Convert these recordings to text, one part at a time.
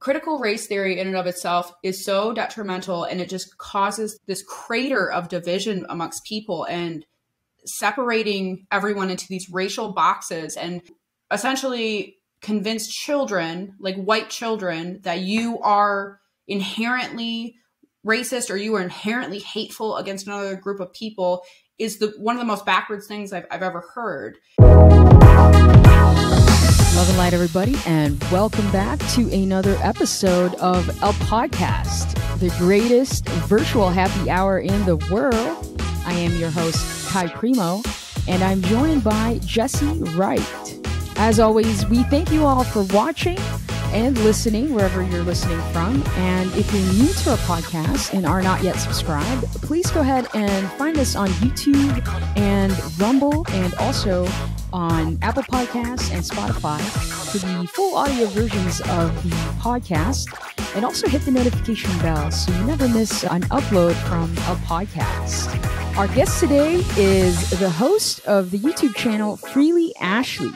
critical race theory in and of itself is so detrimental, and it just causes this crater of division amongst people and separating everyone into these racial boxes, and essentially convince children, like white children, that you are inherently racist or you are inherently hateful against another group of people is one of the most backwards things I've ever heard. Love and light, everybody, and welcome back to another episode of El Podcast, the greatest virtual happy hour in the world. I am your host, Kai Primo, and I'm joined by Jesse Wright. As always, we thank you all for watching and listening wherever you're listening from. And if you're new to our podcast and are not yet subscribed, please go ahead and find us on YouTube and Rumble, and also on Apple Podcasts and Spotify for the full audio versions of the podcast. And also hit the notification bell so you never miss an upload from a podcast. Our guest today is the host of the YouTube channel Freely Ashley.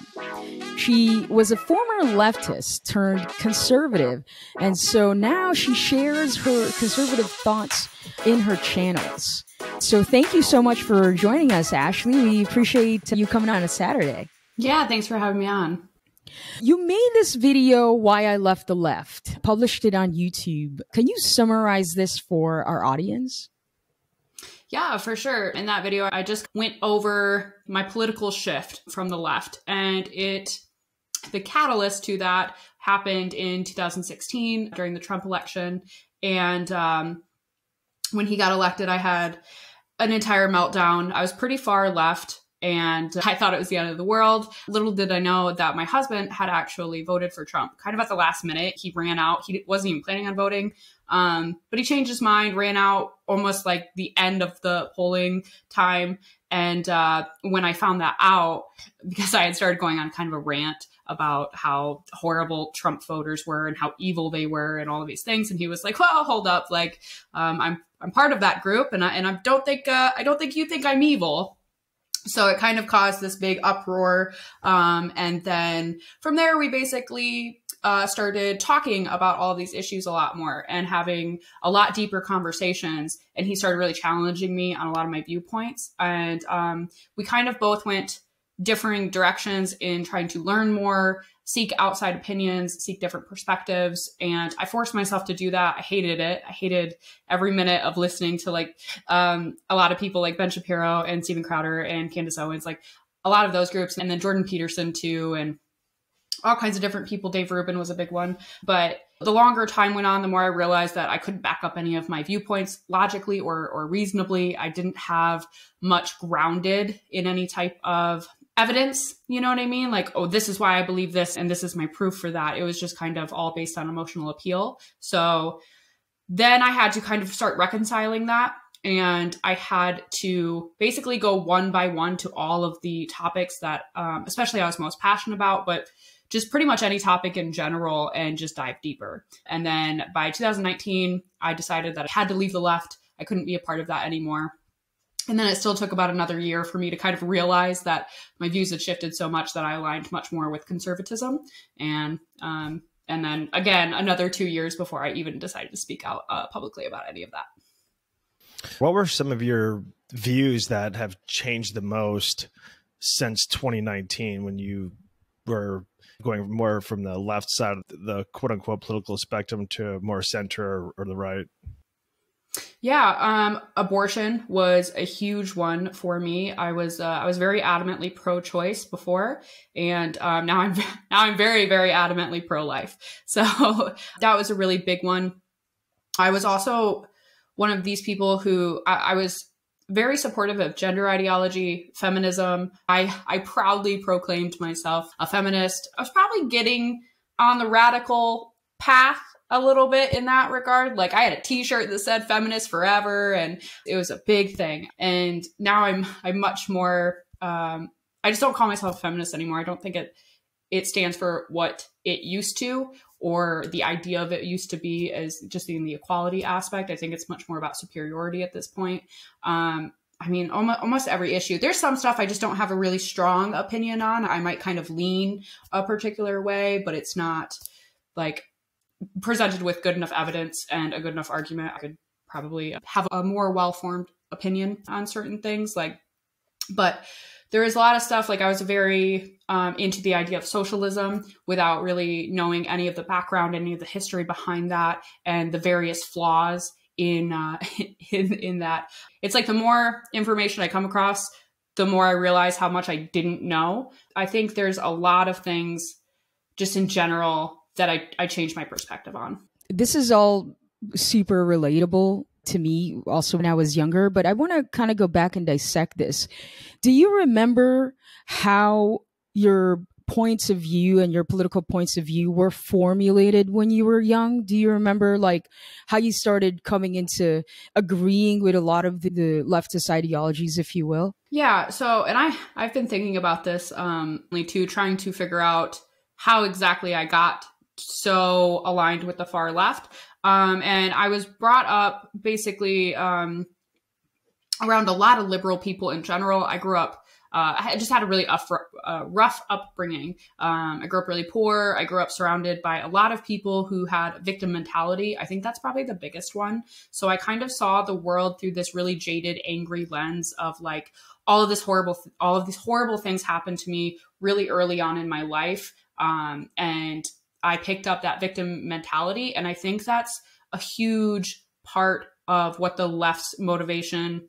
She was a former leftist turned conservative, and so now she shares her conservative thoughts in her channels. So thank you so much for joining us, Ashley. We appreciate you coming on a Saturday. Yeah, thanks for having me on. You made this video, Why I Left the Left, published it on YouTube. Can you summarize this for our audience? Yeah, for sure. In that video, I just went over my political shift from the left, and the catalyst to that happened in 2016 during the Trump election. And when he got elected, I had an entire meltdown. I was pretty far left, and I thought it was the end of the world. Little did I know that my husband had actually voted for Trump kind of at the last minute. He ran out. He wasn't even planning on voting. But he changed his mind, ran out almost like the end of the polling time. And when I found that out, because I had started going on kind of a rant about how horrible Trump voters were and how evil they were and all of these things, and he was like, "Well, hold up, like I'm part of that group, and I don't think you think I'm evil." So it kind of caused this big uproar, and then from there we basically started talking about all of these issues a lot more and having a lot deeper conversations. And he started really challenging me on a lot of my viewpoints. And we kind of both went differing directions in trying to learn more, seek outside opinions, seek different perspectives. And I forced myself to do that. I hated it. I hated every minute of listening to like a lot of people like Ben Shapiro and Steven Crowder and Candace Owens, like a lot of those groups. And then Jordan Peterson too. And all kinds of different people. Dave Rubin was a big one. But the longer time went on, the more I realized that I couldn't back up any of my viewpoints logically or reasonably. I didn't have much grounded in any type of evidence. You know what I mean? Like, oh, this is why I believe this, and this is my proof for that. It was just kind of all based on emotional appeal. So then I had to kind of start reconciling that. And I had to basically go one by one to all of the topics that, especially I was most passionate about, but just pretty much any topic in general, and just dive deeper. And then by 2019, I decided that I had to leave the left. I couldn't be a part of that anymore. And then it still took about another year for me to kind of realize that my views had shifted so much that I aligned much more with conservatism. And then again, another 2 years before I even decided to speak out publicly about any of that. What were some of your views that have changed the most since 2019, when you were going more from the left side of the quote unquote political spectrum to more center or the right? Yeah, abortion was a huge one for me. I was very adamantly pro-choice before, and now I'm very, very adamantly pro-life. So that was a really big one. I was also one of these people who I was very supportive of gender ideology, feminism. I proudly proclaimed myself a feminist. I was probably getting on the radical path a little bit in that regard. Like I had a t-shirt that said feminist forever, and it was a big thing. And now I'm much more, I just don't call myself a feminist anymore. I don't think it stands for what it used to, or the idea of it used to be, as just in the equality aspect. I think it's much more about superiority at this point. I mean, almost every issue. There's some stuff I just don't have a really strong opinion on. I might kind of lean a particular way, but it's not like presented with good enough evidence and a good enough argument, I could probably have a more well-formed opinion on certain things. But there is a lot of stuff, I was very into the idea of socialism without really knowing any of the background, any of the history behind that, and the various flaws in that. It's the more information I come across, the more I realize how much I didn't know. I think there's a lot of things just in general that I changed my perspective on. This is all super relatable to me also when I was younger, but I want to kind of go back and dissect this. Do you remember how your points of view and your political points of view were formulated when you were young? Do you remember how you started coming into agreeing with a lot of the leftist ideologies, if you will? Yeah. So, and I've been thinking about this too, trying to figure out how exactly I got so aligned with the far left. And I was brought up basically around a lot of liberal people in general. I grew up, I just had a really rough upbringing. I grew up really poor. I grew up surrounded by a lot of people who had victim mentality. I think that's probably the biggest one. So I kind of saw the world through this really jaded, angry lens of all of these horrible things happened to me really early on in my life. And I picked up that victim mentality. And I think that's a huge part of what the left's motivation,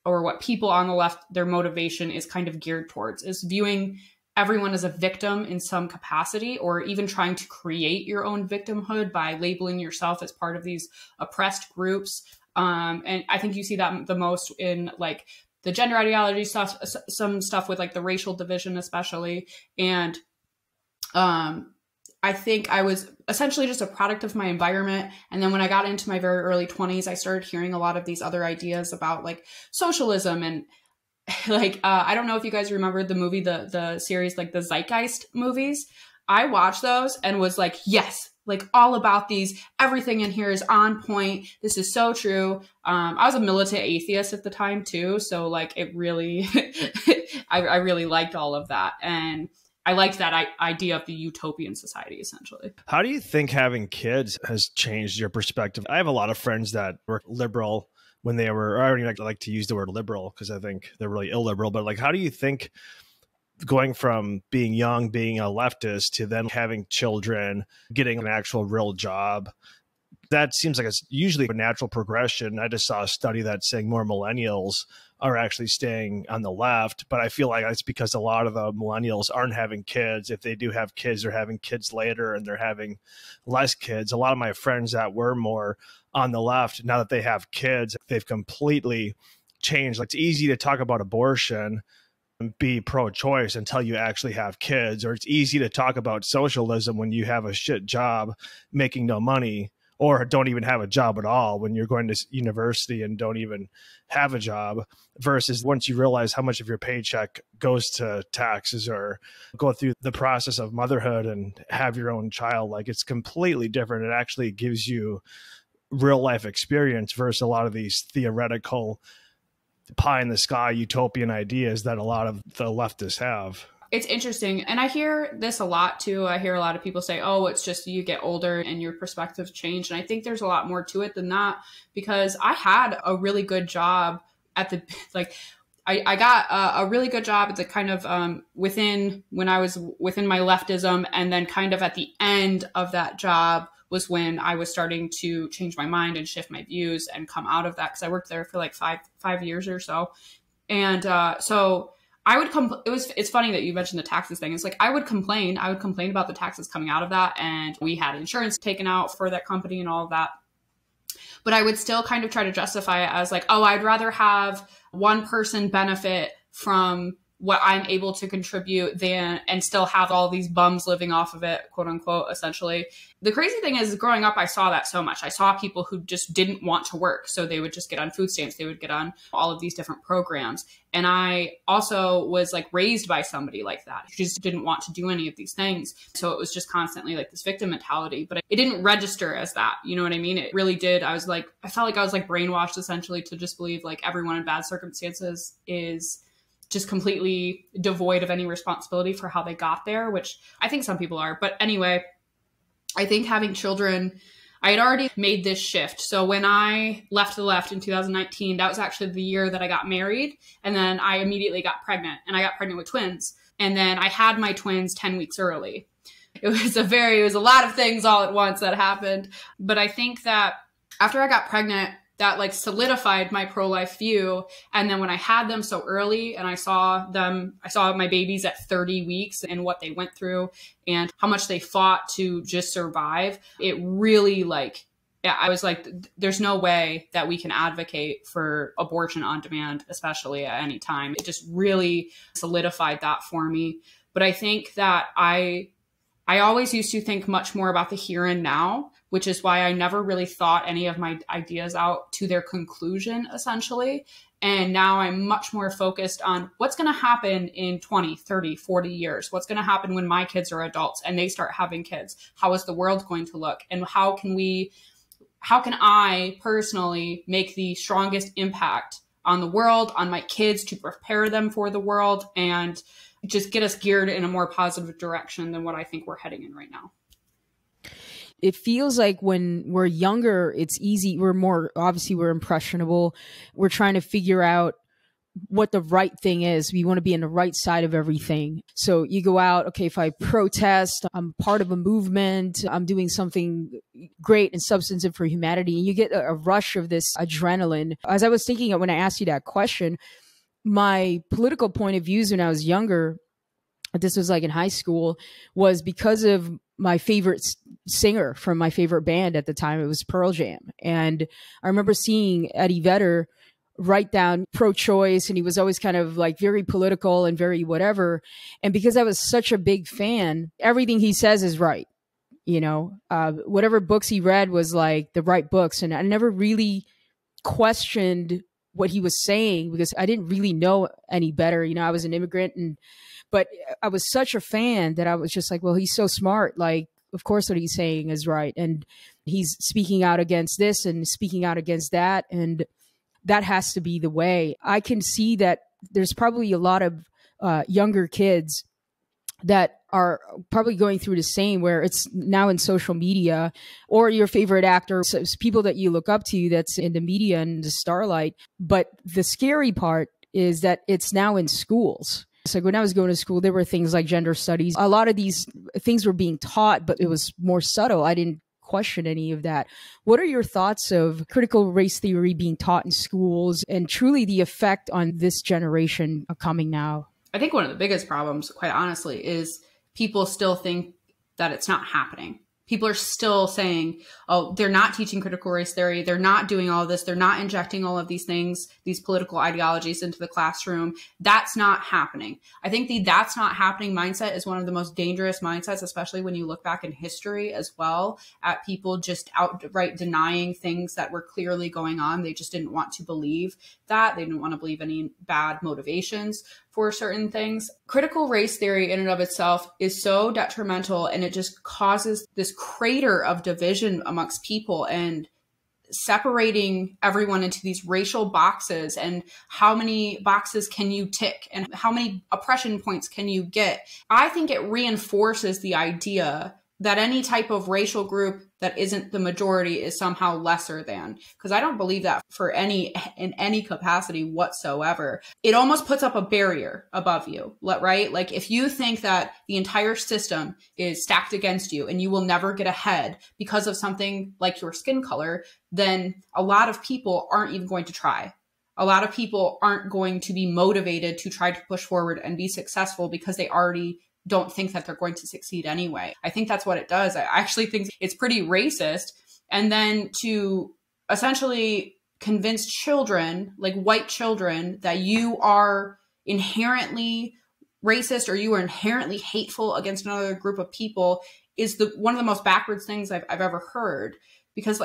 or what people on the left, their motivation is kind of geared towards, is viewing everyone as a victim in some capacity, or even trying to create your own victimhood by labeling yourself as part of these oppressed groups. And I think you see that the most in the gender ideology stuff, some stuff with the racial division especially. And I think I was essentially just a product of my environment. And then when I got into my very early 20s, I started hearing a lot of these other ideas about socialism. And I don't know if you guys remember the movie, the series, the Zeitgeist movies. I watched those and was yes, all about these. Everything in here is on point. This is so true. I was a militant atheist at the time too. So it really, I really liked all of that. And I liked that idea of the utopian society, essentially. How do you think having kids has changed your perspective? I have a lot of friends that were liberal when they were, I don't even like to use the word liberal because I think they're really illiberal, but how do you think going from being young, being a leftist, to then having children, getting an actual real job, that seems like it's usually a natural progression. I just saw a study that's saying more millennials are actually staying on the left, but I feel like it's because a lot of the millennials aren't having kids. If they do have kids, they're having kids later and they're having less kids. A lot of my friends that were more on the left, now that they have kids, they've completely changed. It's easy to talk about abortion and be pro-choice until you actually have kids, or it's easy to talk about socialism when you have a shit job making no money, or don't even have a job at all when you're going to university and don't even have a job, versus once you realize how much of your paycheck goes to taxes or go through the process of motherhood and have your own child, it's completely different. It actually gives you real life experience versus a lot of these theoretical pie in the sky utopian ideas that a lot of the leftists have. It's interesting. And I hear this a lot too. I hear a lot of people say, oh, it's just you get older and your perspectives change. And I think there's a lot more to it than that, because I had a really good job at the, I got a really good job at the kind of when I was within my leftism. And then kind of at the end of that job was when I was starting to change my mind and shift my views and come out of that. Because I worked there for five years or so. And so I would it's funny that you mentioned the taxes thing. It's I would complain about the taxes coming out of that. And we had insurance taken out for that company and all of that. But I would still kind of try to justify it as oh, I'd rather have one person benefit from what I'm able to contribute and still have all these bums living off of it, quote unquote, essentially. The crazy thing is, growing up, I saw that so much. I saw people who just didn't want to work. So they would just get on food stamps. They would get on all of these different programs. And I also was raised by somebody like that who just didn't want to do any of these things. So it was just constantly this victim mentality, but it didn't register as that. You know what I mean? It really did. I felt like I was brainwashed essentially to just believe everyone in bad circumstances is just completely devoid of any responsibility for how they got there, which I think some people are. But anyway, I think having children, I had already made this shift. So when I left the left in 2019, that was actually the year that I got married. And then I immediately got pregnant, and I got pregnant with twins. And then I had my twins 10 weeks early. It was a lot of things all at once that happened. But I think that after I got pregnant, that like solidified my pro-life view. And then when I had them so early and I saw my babies at 30 weeks and what they went through and how much they fought to just survive, it really I was like, there's no way that we can advocate for abortion on demand, especially at any time. It just really solidified that for me. But I think that I always used to think much more about the here and now, which is why I never really thought any of my ideas out to their conclusion, essentially. And now I'm much more focused on what's going to happen in 20, 30, 40 years. What's going to happen when my kids are adults and they start having kids? How is the world going to look? And how can I personally make the strongest impact on the world, on my kids, to prepare them for the world and just get us geared in a more positive direction than what I think we're heading in right now. It feels like when we're younger, it's easy. We're impressionable. We're trying to figure out what the right thing is. We want to be on the right side of everything. So you go out, okay, if I protest, I'm part of a movement, I'm doing something great and substantive for humanity. And you get a rush of this adrenaline. As I was thinking when I asked you that question, my political point of views when I was younger, this was like in high school, was because of my favorite singer from my favorite band at the time. It was Pearl Jam. And I remember seeing Eddie Vedder write down pro-choice, and he was always kind of like very political and very whatever. And because I was such a big fan, everything he says is right. Whatever books he read was like the right books. And I never really questioned what he was saying because I didn't really know any better. I was an immigrant, but I was such a fan that I was just like, well, he's so smart. Like, of course what he's saying is right. And he's speaking out against this and speaking out against that. And that has to be the way. I can see that there's probably a lot of younger kids that are probably going through the same, where it's now in social media, or your favorite actor, so it's people that you look up to that's in the media and the starlight. But the scary part is that it's now in schools. So when I was going to school, there were things like gender studies. A lot of these things were being taught, but it was more subtle. I didn't question any of that. What are your thoughts of critical race theory being taught in schools and truly the effect on this generation coming now? I think one of the biggest problems, quite honestly, is people still think that it's not happening. People are still saying, oh, they're not teaching critical race theory. They're not doing all of this. They're not injecting all of these things, these political ideologies into the classroom. That's not happening. I think the that's not happening mindset is one of the most dangerous mindsets, especially when you look back in history as well, at people just outright denying things that were clearly going on. They just didn't want to believe that. They didn't want to believe any bad motivations for certain things. Critical race theory in and of itself is so detrimental, and it just causes this crater of division amongst people and separating everyone into these racial boxes. And how many boxes can you tick and how many oppression points can you get? I think it reinforces the idea that any type of racial group that isn't the majority is somehow lesser than, because I don't believe that in any capacity whatsoever. It almost puts up a barrier above you, right? Like if you think that the entire system is stacked against you and you will never get ahead because of something like your skin color, then a lot of people aren't even going to try. A lot of people aren't going to be motivated to try to push forward and be successful because they already don't think that they're going to succeed anyway. I think that's what it does. I actually think it's pretty racist. And then to essentially convince children, like white children, that you are inherently racist or you are inherently hateful against another group of people is one of the most backwards things I've ever heard. Because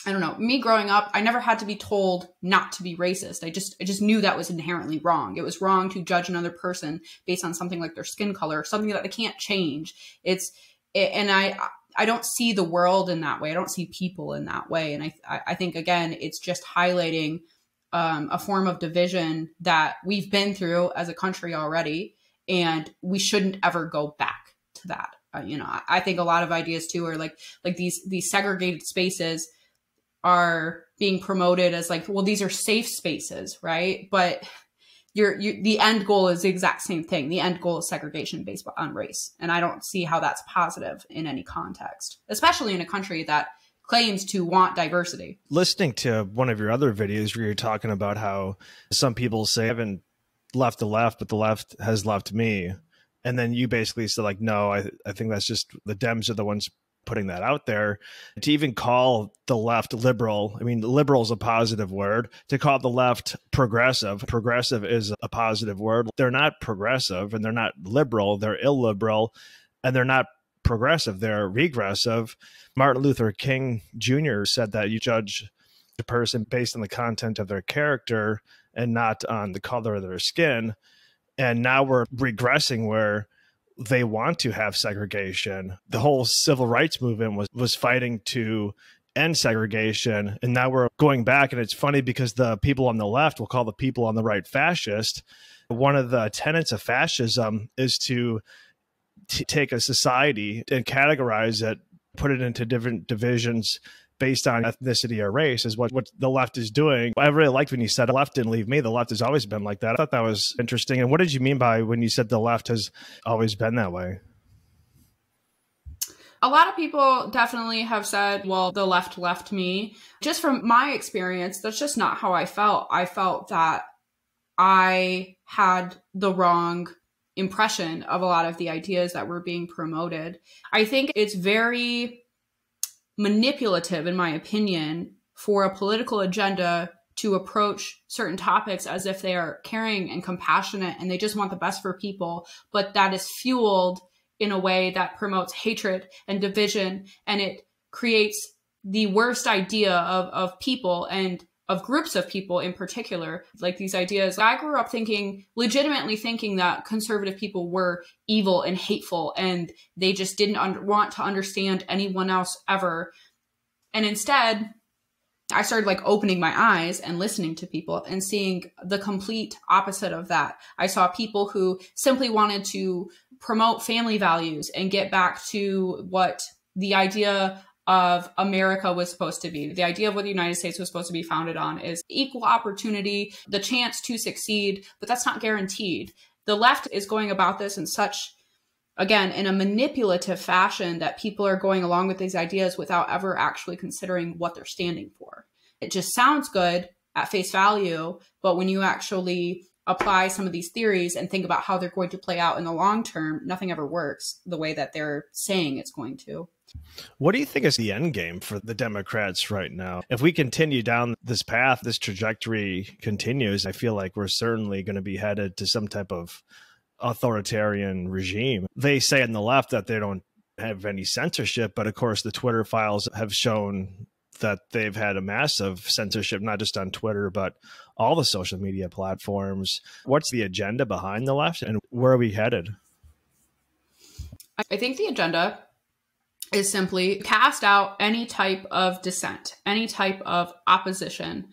I don't know, me growing up, I never had to be told not to be racist. I just knew that was inherently wrong. It was wrong to judge another person based on something like their skin color, something that they can't change. And I don't see the world in that way. I don't see people in that way. And I think, again, it's just highlighting a form of division that we've been through as a country already. And we shouldn't ever go back to that. I think a lot of ideas too are like these segregated spaces are being promoted as like, well, these are safe spaces, right? But the end goal is the exact same thing. The end goal is segregation based on race. And I don't see how that's positive in any context, especially in a country that claims to want diversity. Listening to one of your other videos where you're talking about how some people say, I haven't left the left, but the left has left me. And then you basically said like, no, I think that's just the Dems are the ones putting that out there. To even call the left liberal, I mean, liberal is a positive word. To call the left progressive is a positive word. They're not progressive and they're not liberal. They're illiberal and they're not progressive. They're regressive. Martin Luther King Jr. said that you judge a person based on the content of their character and not on the color of their skin. And now we're regressing where they want to have segregation. The whole civil rights movement was fighting to end segregation. And now we're going back. And it's funny because the people on the left will call the people on the right fascist. One of the tenets of fascism is to take a society and categorize it, put it into different divisions based on ethnicity or race, is what the left is doing. I really liked when you said the left didn't leave me. The left has always been like that. I thought that was interesting. And what did you mean by when you said the left has always been that way? A lot of people definitely have said, well, the left left me. Just from my experience, that's just not how I felt. I felt that I had the wrong impression of a lot of the ideas that were being promoted. I think it's very manipulative, in my opinion, for a political agenda to approach certain topics as if they are caring and compassionate and they just want the best for people, but that is fueled in a way that promotes hatred and division, and it creates the worst idea of people and of groups of people in particular. Like these ideas, I grew up legitimately thinking that conservative people were evil and hateful and they just didn't want to understand anyone else ever. And instead, I started like opening my eyes and listening to people and seeing the complete opposite of that. I saw people who simply wanted to promote family values and get back to what the idea of America was supposed to be. The idea of what the United States was supposed to be founded on is equal opportunity, the chance to succeed, but that's not guaranteed. The left is going about this in such, again, in a manipulative fashion that people are going along with these ideas without ever actually considering what they're standing for. It just sounds good at face value, but when you actually apply some of these theories and think about how they're going to play out in the long term, nothing ever works the way that they're saying it's going to. What do you think is the end game for the Democrats right now? If we continue down this path, this trajectory continues, I feel like we're certainly going to be headed to some type of authoritarian regime. They say on the left that they don't have any censorship, but of course the Twitter files have shown that they've had a massive censorship, not just on Twitter, but all the social media platforms. What's the agenda behind the left and where are we headed? I think the agenda is simply cast out any type of dissent, any type of opposition.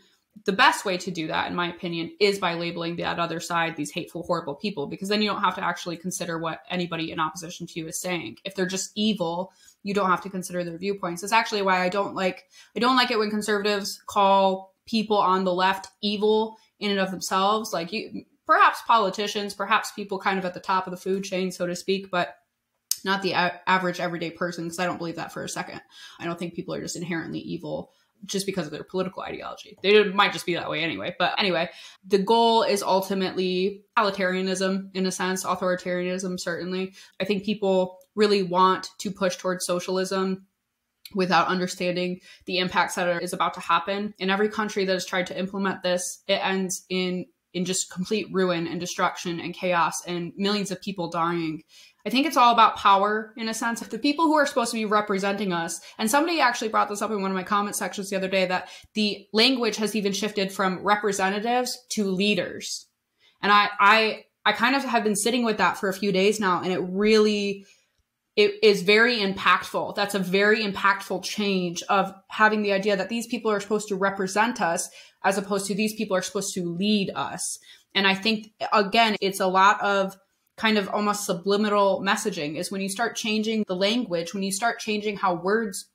The best way to do that, in my opinion, is by labeling that other side these hateful, horrible people, because then you don't have to actually consider what anybody in opposition to you is saying. If they're just evil, you don't have to consider their viewpoints. That's actually why I don't like it when conservatives call people on the left evil in and of themselves. Like perhaps politicians, perhaps people kind of at the top of the food chain, so to speak, but not the average everyday person, because I don't believe that for a second. I don't think people are just inherently evil just because of their political ideology. They might just be that way anyway. But anyway, the goal is ultimately totalitarianism in a sense, authoritarianism certainly. I think people really want to push towards socialism without understanding the impacts that is about to happen. In every country that has tried to implement this, it ends in just complete ruin and destruction and chaos and millions of people dying. I think it's all about power in a sense. If the people who are supposed to be representing us, and somebody actually brought this up in one of my comment sections the other day, that the language has even shifted from representatives to leaders. And I kind of have been sitting with that for a few days now, and it is very impactful. That's a very impactful change of having the idea that these people are supposed to represent us as opposed to these people are supposed to lead us. And I think, again, it's a lot of kind of almost subliminal messaging, is when you start changing the language, when you start changing how words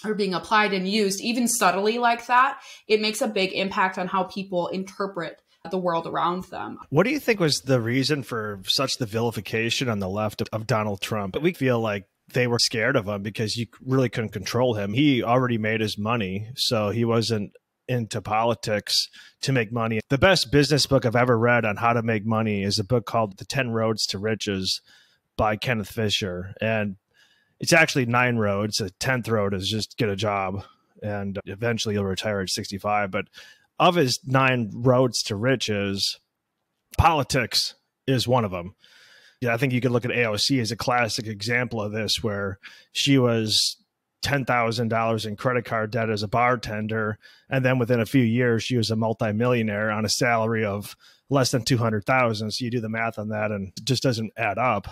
are being applied and used, even subtly like that, it makes a big impact on how people interpret the world around them. What do you think was the reason for such the vilification on the left of Donald Trump? We feel like they were scared of him because you really couldn't control him. He already made his money, so he wasn't into politics to make money. The best business book I've ever read on how to make money is a book called The 10 Roads to Riches by Kenneth Fisher. And it's actually 9 roads. The 10th road is just get a job and eventually you'll retire at 65. But of his 9 roads to riches, politics is one of them. Yeah, I think you could look at AOC as a classic example of this, where she was $10,000 in credit card debt as a bartender. And then within a few years, she was a multimillionaire on a salary of less than $200,000. So you do the math on that and it just doesn't add up.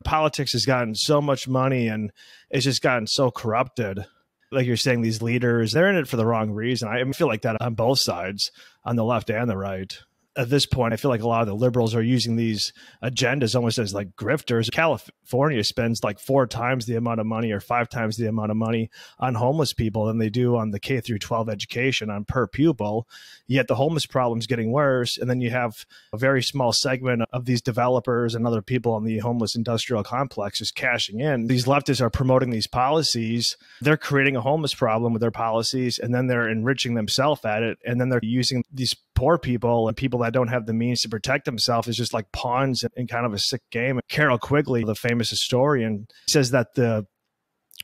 Politics has gotten so much money and it's just gotten so corrupted. Like you're saying, these leaders, they're in it for the wrong reason. I feel like that on both sides, on the left and the right. At this point, I feel like a lot of the liberals are using these agendas almost as like grifters. California spends like 4 times the amount of money or 5 times the amount of money on homeless people than they do on the K through 12 education on per pupil. Yet the homeless problem is getting worse. And then you have a very small segment of these developers and other people on the homeless industrial complexes cashing in. These leftists are promoting these policies. They're creating a homeless problem with their policies, and then they're enriching themselves at it. And then they're using these poor people and people that don't have the means to protect themselves is just like pawns in kind of a sick game. Carol Quigley, the famous historian, says that the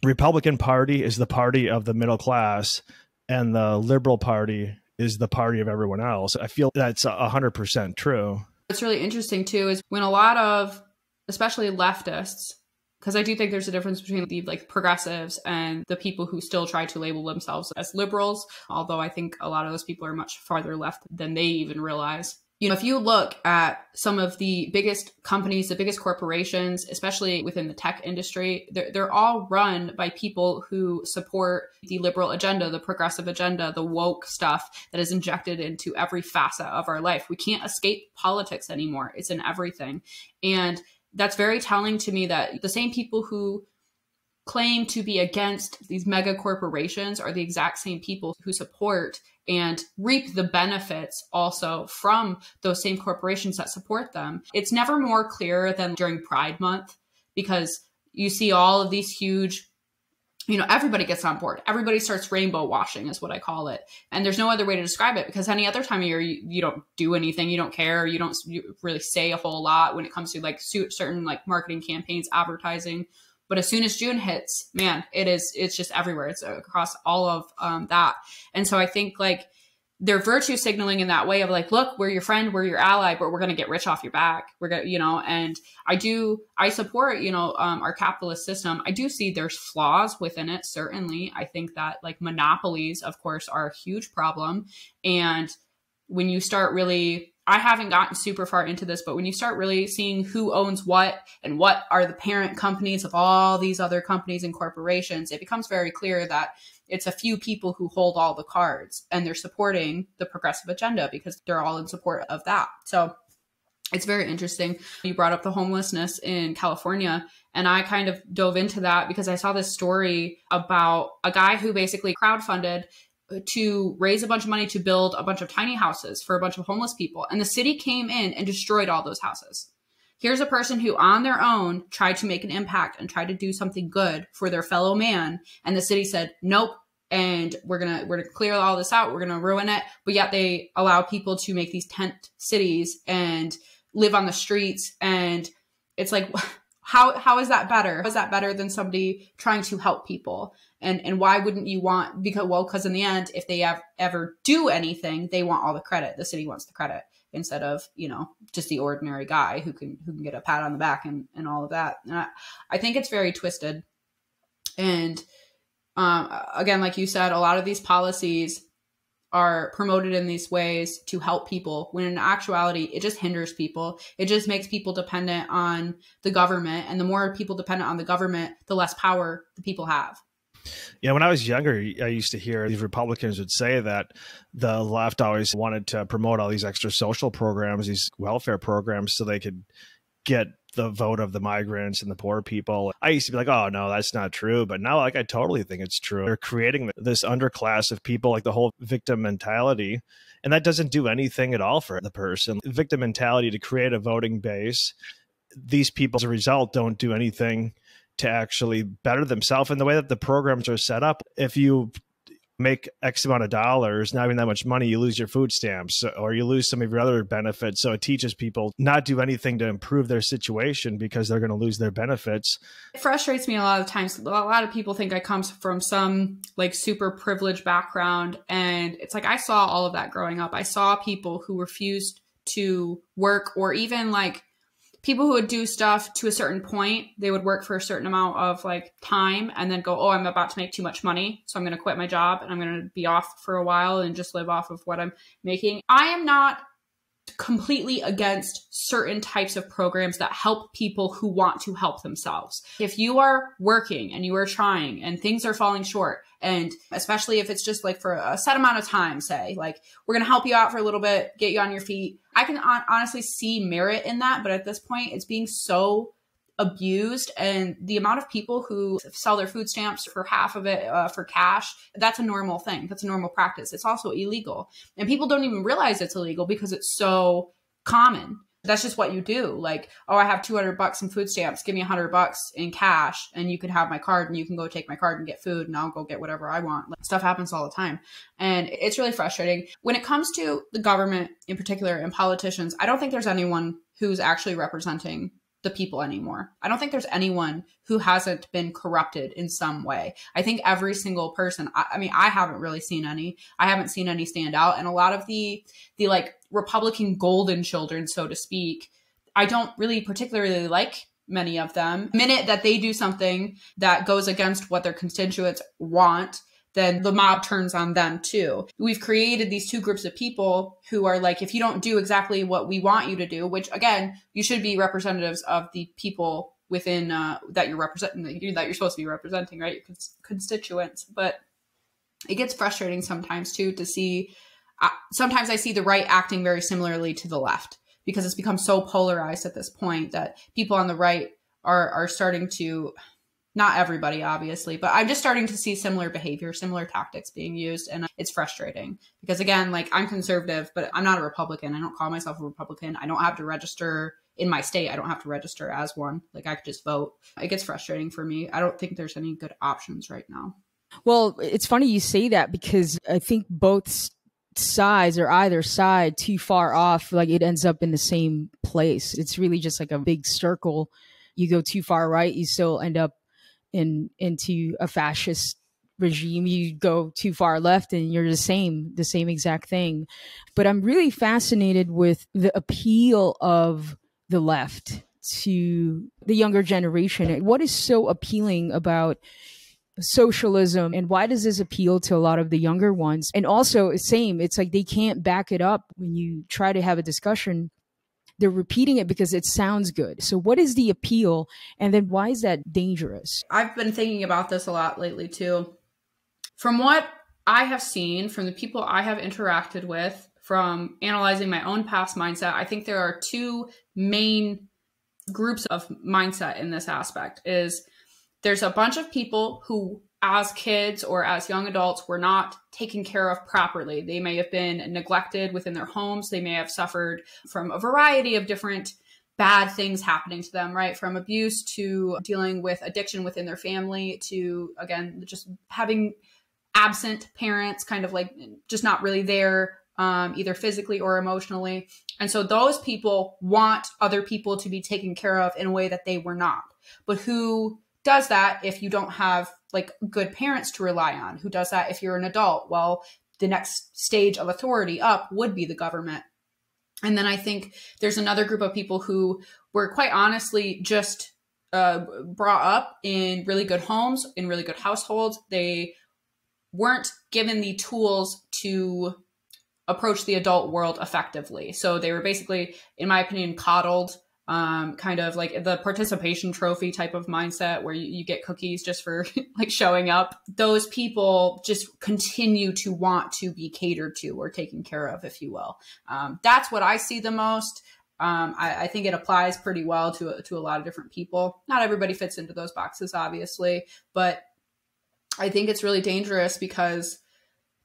Republican Party is the party of the middle class and the Liberal Party is the party of everyone else. I feel that's 100% true. What's really interesting too is when a lot of, especially leftists, because I do think there's a difference between the like progressives and the people who still try to label themselves as liberals, although I think a lot of those people are much farther left than they even realize. You know, if you look at some of the biggest companies, the biggest corporations, especially within the tech industry, they're all run by people who support the liberal agenda, the progressive agenda, the woke stuff that is injected into every facet of our life. We can't escape politics anymore. It's in everything. And that's very telling to me that the same people who claim to be against these mega corporations are the exact same people who support and reap the benefits also from those same corporations that support them. It's never more clear than during Pride Month, because you see all of these huge, you know, everybody gets on board. Everybody starts rainbow washing is what I call it. And there's no other way to describe it, because any other time of year, you don't do anything. You don't care. You really say a whole lot when it comes to like certain like marketing campaigns, advertising. But as soon as June hits, man, it's just everywhere. It's across all of that. And so I think like they're virtue signaling in that way of like, look, we're your friend, we're your ally, but we're going to get rich off your back. We're going to, you know, and I support, you know, our capitalist system. I do see there's flaws within it. Certainly. I think that like monopolies, of course, are a huge problem. And when you start really, I haven't gotten super far into this, but when you start really seeing who owns what and what are the parent companies of all these other companies and corporations, it becomes very clear that it's a few people who hold all the cards and they're supporting the progressive agenda because they're all in support of that. So it's very interesting. You brought up the homelessness in California, and I kind of dove into that because I saw this story about a guy who basically crowdfunded to raise a bunch of money to build a bunch of tiny houses for a bunch of homeless people. And the city came in and destroyed all those houses. Here's a person who on their own tried to make an impact and tried to do something good for their fellow man. And the city said, nope. And we're going to clear all this out. We're going to ruin it. But yet they allow people to make these tent cities and live on the streets. And it's like, how is that better? How is that better than somebody trying to help people? And why wouldn't you want, because in the end, if they ever do anything, they want all the credit. The city wants the credit instead of, you know, just the ordinary guy who can get a pat on the back and all of that. And I think it's very twisted. And again, like you said, a lot of these policies are promoted in these ways to help people, when in actuality, it just hinders people. It just makes people dependent on the government. And the more people dependent on the government, the less power the people have. Yeah, when I was younger, I used to hear these Republicans would say that the left always wanted to promote all these extra social programs, these welfare programs, so they could get the vote of the migrants and the poor people. I used to be like, oh, no, that's not true. But now, like, I totally think it's true. They're creating this underclass of people, like the whole victim mentality. And that doesn't do anything at all for the person. Victim mentality to create a voting base. These people, as a result, don't do anything to actually better themselves. And the way that the programs are set up, if you make X amount of dollars, not even that much money, you lose your food stamps or you lose some of your other benefits. So it teaches people not do anything to improve their situation because they're going to lose their benefits. It frustrates me a lot of times. A lot of people think I come from some like super privileged background. And it's like, I saw all of that growing up. I saw people who refused to work, or even like people who would do stuff to a certain point. They would work for a certain amount of like time and then go, oh, I'm about to make too much money, so I'm going to quit my job and I'm going to be off for a while and just live off of what I'm making. I am not completely against certain types of programs that help people who want to help themselves. If you are working and you are trying and things are falling short, and especially if it's just like for a set amount of time, say like, we're going to help you out for a little bit, get you on your feet. I can honestly see merit in that. But at this point, it's being so abused, and the amount of people who sell their food stamps for half of it for cash, that's a normal thing. That's a normal practice. It's also illegal. And people don't even realize it's illegal because it's so common. That's just what you do. Like, oh, I have $200 in food stamps. Give me $100 in cash and you can have my card and you can go take my card and get food and I'll go get whatever I want. Like, stuff happens all the time. And it's really frustrating. When it comes to the government in particular and politicians, I don't think there's anyone who's actually representing the people anymore. I don't think there's anyone who hasn't been corrupted in some way. I think every single person, I mean, I haven't really seen any. I haven't seen any stand out. And a lot of the like Republican golden children, so to speak, I don't really particularly like many of them. The minute that they do something that goes against what their constituents want, then the mob turns on them too. We've created these two groups of people who are like, if you don't do exactly what we want you to do, which again, you should be representatives of the people within that you're representing, that you're supposed to be representing, right? Your constituents. But it gets frustrating sometimes too to see, sometimes I see the right acting very similarly to the left, because it's become so polarized at this point that people on the right are starting to, not everybody, obviously, but I'm just starting to see similar behavior, similar tactics being used. And it's frustrating because, again, like, I'm conservative, but I'm not a Republican. I don't call myself a Republican. I don't have to register in my state. I don't have to register as one. Like, I could just vote. It gets frustrating for me. I don't think there's any good options right now. Well, it's funny you say that, because I think both sides, or either side, too far off, like it ends up in the same place. It's really just like a big circle. You go too far right, you still end up into a fascist regime. You go too far left and you're the same exact thing. But I'm really fascinated with the appeal of the left to the younger generation. What is so appealing about socialism, and why does this appeal to a lot of the younger ones? And also, same, it's like they can't back it up when you try to have a discussion. They're repeating it because it sounds good. So what is the appeal? And then why is that dangerous? I've been thinking about this a lot lately too. From what I have seen, from the people I have interacted with, from analyzing my own past mindset, I think there are two main groups of mindset in this aspect. Is there's a bunch of people who, as kids or as young adults, were not taken care of properly. They may have been neglected within their homes. They may have suffered from a variety of different bad things happening to them, right? From abuse to dealing with addiction within their family to, again, just having absent parents, kind of like just not really there, either physically or emotionally. And so those people want other people to be taken care of in a way that they were not. But who does that if you don't have like good parents to rely on? Who does that if you're an adult? Well, the next stage of authority up would be the government. And then I think there's another group of people who were quite honestly just brought up in really good homes, in really good households. They weren't given the tools to approach the adult world effectively. So they were basically, in my opinion, coddled. Kind of like the participation trophy type of mindset where you get cookies just for like showing up. Those people just continue to want to be catered to or taken care of, if you will. That's what I see the most. I think it applies pretty well to a lot of different people. Not everybody fits into those boxes, obviously, but I think it's really dangerous because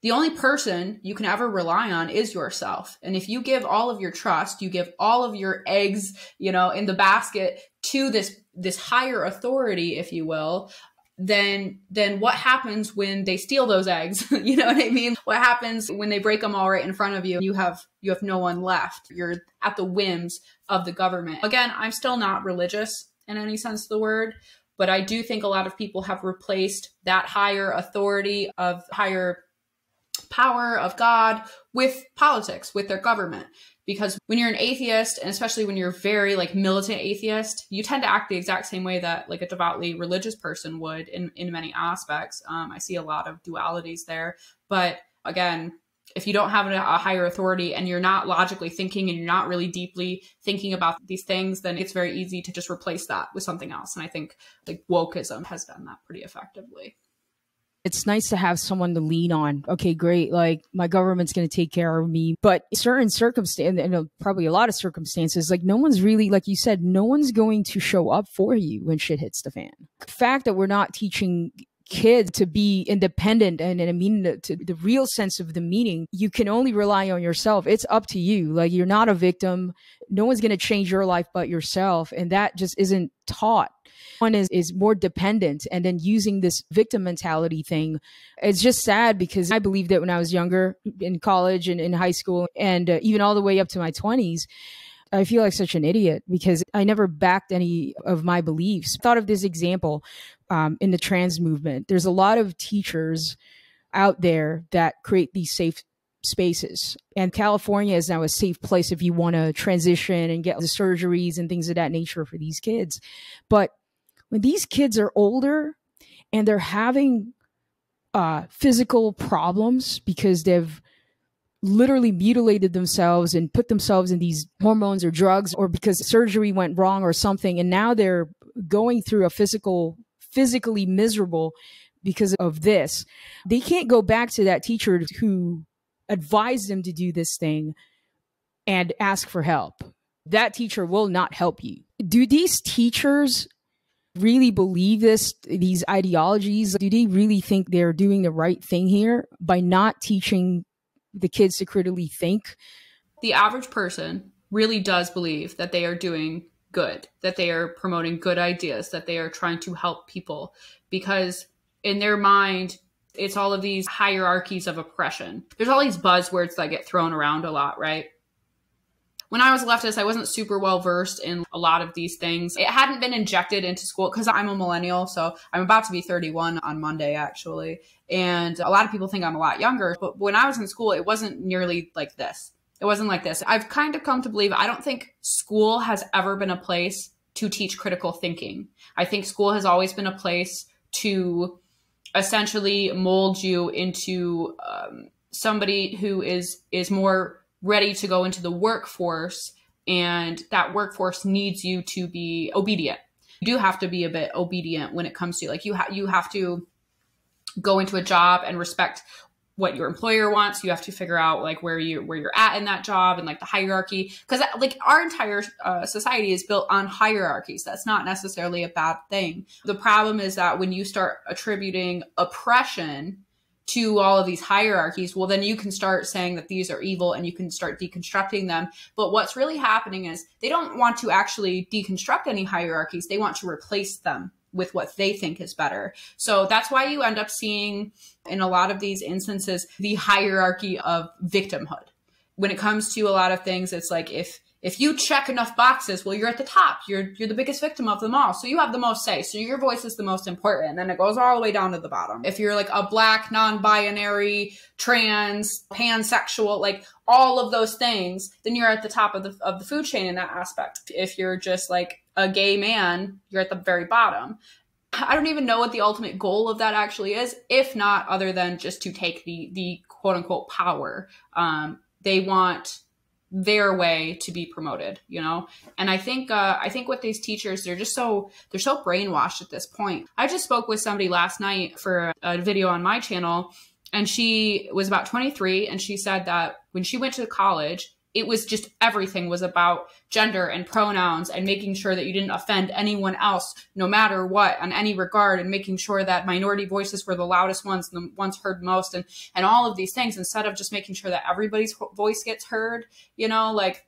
the only person you can ever rely on is yourself. And if you give all of your trust, you give all of your eggs, in the basket to this higher authority, if you will, then what happens when they steal those eggs? You know what I mean? What happens when they break them all right in front of you? You have no one left. You're at the whims of the government. Again, I'm still not religious in any sense of the word, but I do think a lot of people have replaced that higher authority of higher power of God with politics, with their government. Because when you're an atheist, and especially when you're very militant atheist, you tend to act the exact same way that a devoutly religious person would in many aspects. I see a lot of dualities there. But again, if you don't have a higher authority and you're not logically thinking and you're not really deeply thinking about these things, then it's very easy to just replace that with something else. And I think wokeism has done that pretty effectively. It's nice to have someone to lean on. Okay, great. My government's going to take care of me. But certain circumstances, and probably a lot of circumstances, no one's really, like you said, no one's going to show up for you when shit hits the fan. The fact that we're not teaching kids to be independent and to the real sense of the meaning, you can only rely on yourself. It's up to you. You're not a victim. No one's going to change your life but yourself. And that just isn't taught. One is more dependent, and then using this victim mentality thing. It's just sad because I believed it when I was younger, in college and in high school, and even all the way up to my 20s. I feel like such an idiot because I never backed any of my beliefs. I thought of this example in the trans movement. There's a lot of teachers out there that create these safe spaces. And California is now a safe place if you want to transition and get the surgeries and things of that nature for these kids. But when these kids are older and they're having physical problems because they've literally mutilated themselves and put themselves in these hormones or drugs, or because surgery went wrong or something, and now they're going through a physically miserable because of this, they can't go back to that teacher who advised them to do this thing and ask for help. That teacher will not help you. Do these teachers really believe these ideologies? Do they really think they're doing the right thing here by not teaching the kids to critically think? The average person really does believe that they are doing good, that they are promoting good ideas, that they are trying to help people, because in their mind, it's all of these hierarchies of oppression. There's all these buzzwords that get thrown around a lot, right? When I was a leftist, I wasn't super well versed in a lot of these things. It hadn't been injected into school because I'm a millennial. So I'm about to be 31 on Monday, actually. And a lot of people think I'm a lot younger. But when I was in school, it wasn't nearly like this. It wasn't like this. I've kind of come to believe, I don't think school has ever been a place to teach critical thinking. I think school has always been a place to essentially mold you into somebody who is more ready to go into the workforce, and that workforce needs you to be obedient. You do have to be a bit obedient when it comes to you have to go into a job and respect what your employer wants. You have to figure out where you're at in that job and the hierarchy, because our entire society is built on hierarchies. That's not necessarily a bad thing. The problem is that when you start attributing oppression to all of these hierarchies, well, then you can start saying that these are evil and you can start deconstructing them. But what's really happening is they don't want to actually deconstruct any hierarchies. They want to replace them with what they think is better. So that's why you end up seeing in a lot of these instances, the hierarchy of victimhood. When it comes to a lot of things, it's if you check enough boxes, well, you're at the top. You're the biggest victim of them all. So you have the most say. So your voice is the most important. And then it goes all the way down to the bottom. If you're a black, non-binary, trans, pansexual, all of those things, then you're at the top of the food chain in that aspect. If you're just a gay man, you're at the very bottom. I don't even know what the ultimate goal of that actually is, if not other than just to take the quote unquote power. They want their way to be promoted, And I think with these teachers, they're so brainwashed at this point. I just spoke with somebody last night for a video on my channel, and she was about 23, and she said that when she went to college, it was just everything was about gender and pronouns and making sure that you didn't offend anyone else, no matter what, on any regard, and making sure that minority voices were the loudest ones and the ones heard most, and all of these things, instead of just making sure that everybody's voice gets heard, you know, like.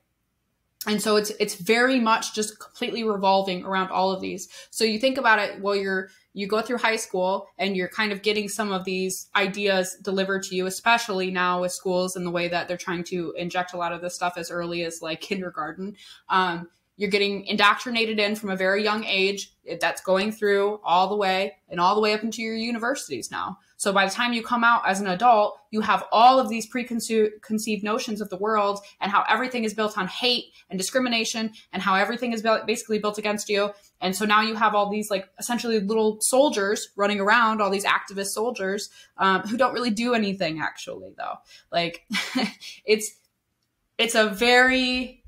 And so it's very much just completely revolving around all of these. So you think about it, well, you go through high school and you're kind of getting some of these ideas delivered to you, especially now with schools and the way that they're trying to inject a lot of this stuff as early as like kindergarten. You're getting indoctrinated in from a very young age. That's going through all the way up into your universities now. So by the time you come out as an adult, you have all of these preconceived notions of the world and how everything is built on hate and discrimination and how everything is basically built against you. And so now you have all these like essentially little soldiers running around, all these activist soldiers who don't really do anything actually though. Like it's a very,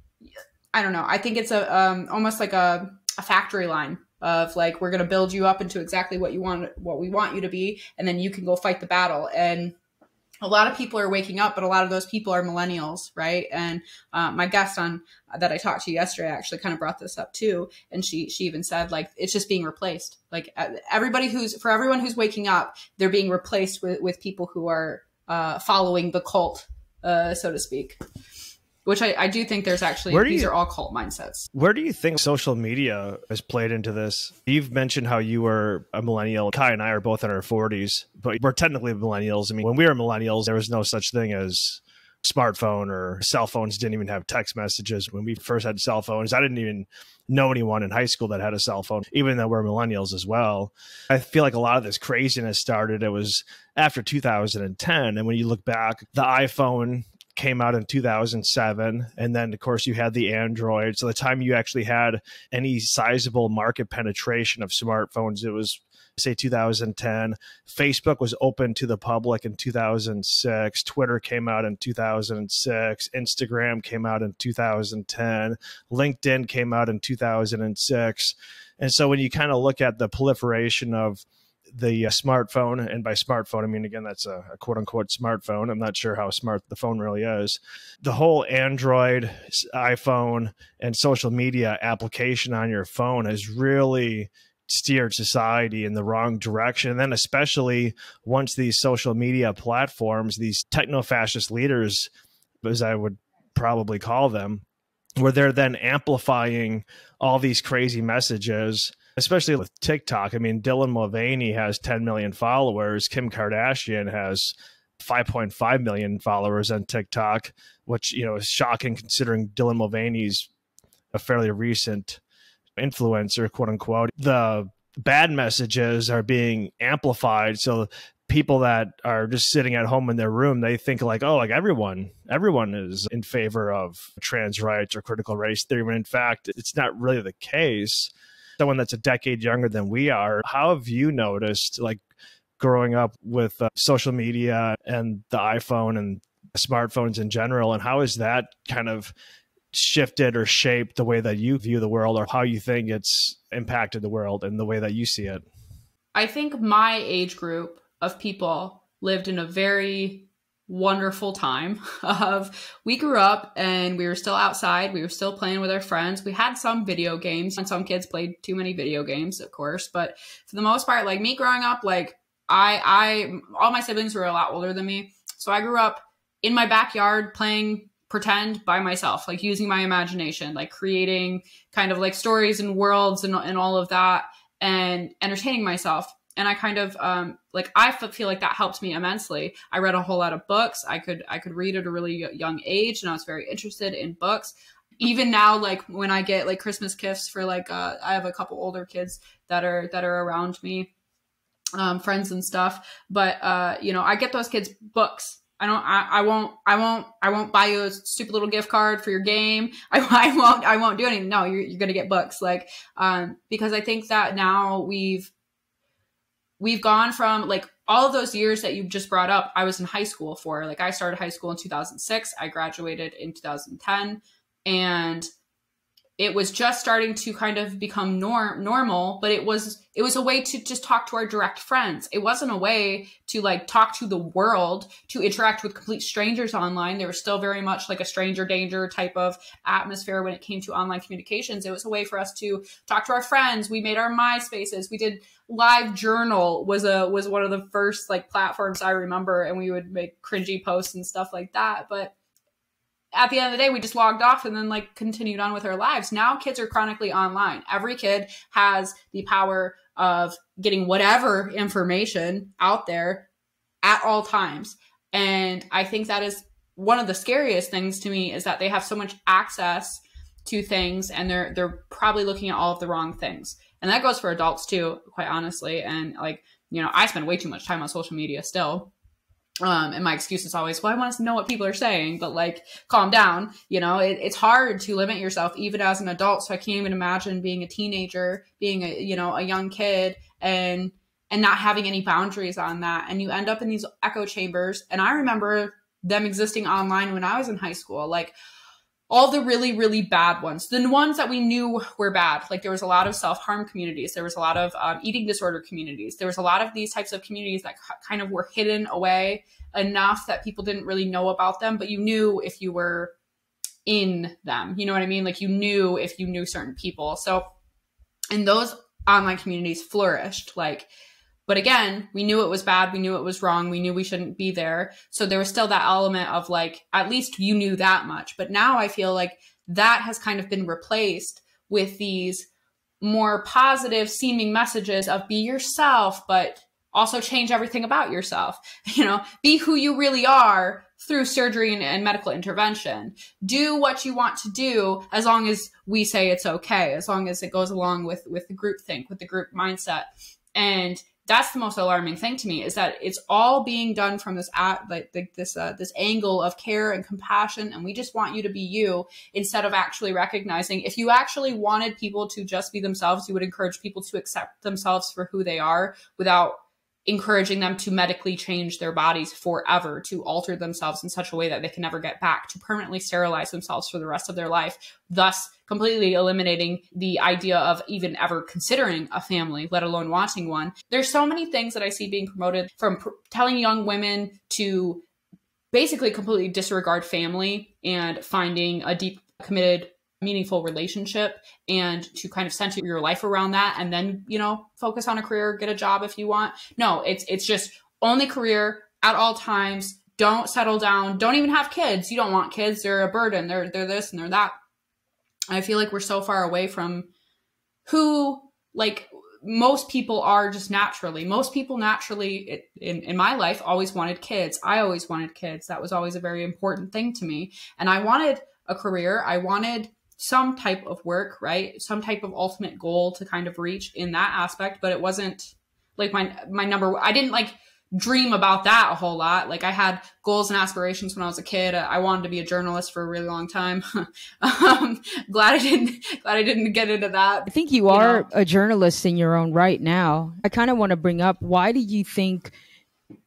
I don't know. I think it's almost like a factory line of like, we're going to build you up into exactly what we want you to be. And then you can go fight the battle. And a lot of people are waking up, but a lot of those people are millennials. Right. And my guest that I talked to yesterday actually kind of brought this up too. And she even said like, it's just being replaced. Like for everyone who's waking up, they're being replaced with people who are following the cult, so to speak. Which I do think there's actually, these are all cult mindsets. Where do you think social media has played into this? You've mentioned how you were a millennial. Kai and I are both in our 40s, but we're technically millennials. I mean, when we were millennials, there was no such thing as smartphone, or cell phones didn't even have text messages. When we first had cell phones, I didn't even know anyone in high school that had a cell phone, even though we're millennials as well. I feel like a lot of this craziness started, it was after 2010. And when you look back, the iPhone came out in 2007. And then of course you had the Android. So the time you actually had any sizable market penetration of smartphones, it was say 2010. Facebook was open to the public in 2006. Twitter came out in 2006. Instagram came out in 2010. LinkedIn came out in 2006. And so when you kind of look at the proliferation of the smartphone, and by smartphone, I mean, again, that's a quote unquote smartphone. I'm not sure how smart the phone really is. The whole Android, iPhone, and social media application on your phone has really steered society in the wrong direction. And then especially once these social media platforms, these techno-fascist leaders, as I would probably call them, where they're then amplifying all these crazy messages, especially with TikTok. I mean, Dylan Mulvaney has 10 million followers. Kim Kardashian has 5.5 million followers on TikTok, which, you know, is shocking considering Dylan Mulvaney's a fairly recent influencer, quote unquote. The bad messages are being amplified. So people that are just sitting at home in their room, they think like, oh, like everyone is in favor of trans rights or critical race theory, when in fact, it's not really the case. Someone that's a decade younger than we are, how have you noticed, like growing up with social media and the iPhone and smartphones in general, and how has that kind of shifted or shaped the way that you view the world, or how you think it's impacted the world and the way that you see it? I think my age group of people lived in a very wonderful time of, we grew up and we were still outside. We were still playing with our friends. We had some video games, and some kids played too many video games, of course. But for the most part, like me growing up, like all my siblings were a lot older than me. So I grew up in my backyard playing pretend by myself, like using my imagination, like creating kind of like stories and worlds and all of that, and entertaining myself. And I kind of, I feel like that helped me immensely. I read a whole lot of books. I could read at a really young age, and I was very interested in books. Even now, like when I get like Christmas gifts for like, I have a couple older kids that are around me, friends and stuff. But, you know, I get those kids books. I won't buy you a stupid little gift card for your game. I won't do anything. No, you're going to get books. Like, because I think that now we've gone from like all of those years that you just brought up. I was in high school for, like, I started high school in 2006. I graduated in 2010. And it was just starting to kind of become normal, but it was a way to just talk to our direct friends. It wasn't a way to like talk to the world, to interact with complete strangers online. There was still very much like a stranger danger type of atmosphere when it came to online communications. It was a way for us to talk to our friends. We made our MySpaces. We did Live Journal was one of the first like platforms I remember, and we would make cringy posts and stuff like that. But at the end of the day, we just logged off and then like continued on with our lives. Now kids are chronically online. Every kid has the power of getting whatever information out there at all times. And I think that is one of the scariest things to me, is that they have so much access to things, and they're probably looking at all of the wrong things. And that goes for adults too, quite honestly. And like, you know, I spend way too much time on social media still. And my excuse is always, well, I want to know what people are saying, but like, calm down. You know, it's hard to limit yourself even as an adult. So I can't even imagine being a teenager, being a young kid, and not having any boundaries on that. And you end up in these echo chambers. And I remember them existing online when I was in high school, like all the really, really bad ones, the ones that we knew were bad. Like there was a lot of self-harm communities. There was a lot of eating disorder communities. There was a lot of these types of communities that kind of were hidden away enough that people didn't really know about them, but you knew if you were in them, you know what I mean? Like you knew if you knew certain people. So, and those online communities flourished, but again, we knew it was bad. We knew it was wrong. We knew we shouldn't be there. So there was still that element of like, at least you knew that much. But now I feel like that has kind of been replaced with these more positive seeming messages of be yourself, but also change everything about yourself. You know, be who you really are through surgery and medical intervention. Do what you want to do as long as we say it's okay, as long as it goes along with the group think, with the group mindset. And that's the most alarming thing to me, is that it's all being done from this this angle of care and compassion, and we just want you to be you, instead of actually recognizing if you actually wanted people to just be themselves, you would encourage people to accept themselves for who they are without encouraging them to medically change their bodies forever, to alter themselves in such a way that they can never get back, to permanently sterilize themselves for the rest of their life, thus completely eliminating the idea of even ever considering a family, let alone wanting one. There's so many things that I see being promoted, from telling young women to basically completely disregard family and finding a deep, committed, meaningful relationship, and to kind of center your life around that, and then, you know, focus on a career, get a job if you want. No, it's just only career at all times. Don't settle down. Don't even have kids. You don't want kids. They're a burden. They're this and they're that. I feel like we're so far away from who, like, most people are just naturally. Most people naturally, in my life, always wanted kids. I always wanted kids. That was always a very important thing to me. And I wanted a career. I wanted some type of work, right? Some type of ultimate goal to kind of reach in that aspect, but it wasn't like my number. I didn't like dream about that a whole lot. Like I had goals and aspirations when I was a kid. I wanted to be a journalist for a really long time. Glad I didn't get into that. I think you are a journalist in your own right now. I kind of want to bring up, why do you think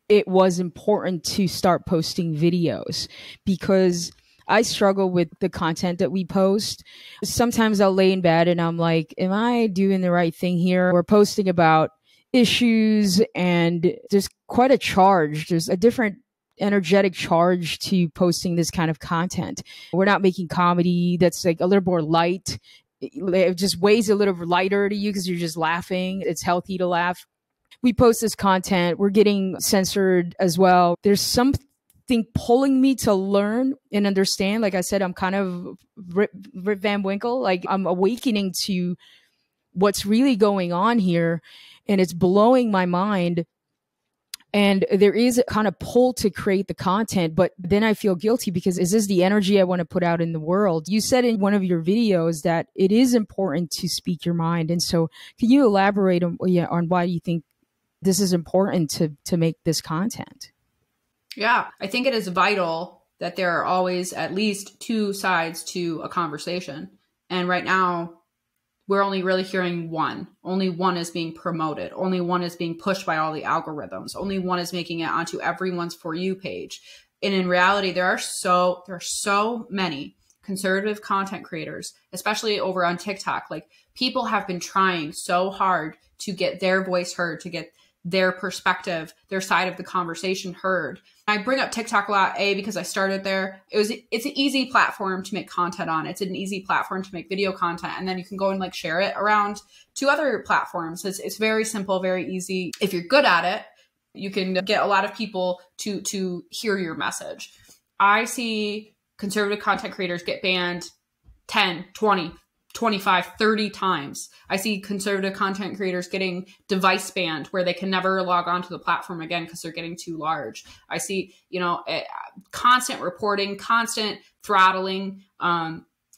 it was important to start posting videos? Because I struggle with the content that we post. Sometimes I'll lay in bed and I'm like, am I doing the right thing here? We're posting about issues, and there's quite a charge. There's a different energetic charge to posting this kind of content. We're not making comedy that's like a little more light. It just weighs a little lighter to you because you're just laughing. It's healthy to laugh. We post this content. We're getting censored as well. There's something pulling me to learn and understand. Like I said, I'm kind of Rip Van Winkle. Like I'm awakening to what's really going on here, and it's blowing my mind. And there is a kind of pull to create the content, but then I feel guilty because is this the energy I want to put out in the world? You said in one of your videos that it is important to speak your mind. And so can you elaborate on why you think this is important to make this content? Yeah, I think it is vital that there are always at least two sides to a conversation. And right now, we're only really hearing one. Only one is being promoted. Only one is being pushed by all the algorithms. Only one is making it onto everyone's For You page. And in reality, there are so many. conservative content creators, especially over on TikTok, like people have been trying so hard to get their voice heard, to get their perspective, their side of the conversation heard. I bring up TikTok a lot, because I started there. It's an easy platform to make content on. It's an easy platform to make video content. And then you can go and like share it around to other platforms. It's very simple, very easy. If you're good at it, you can get a lot of people to hear your message. I see conservative content creators get banned 10, 20, 25, 30 times. I see conservative content creators getting device banned where they can never log onto the platform again because they're getting too large. I see, constant reporting, constant throttling,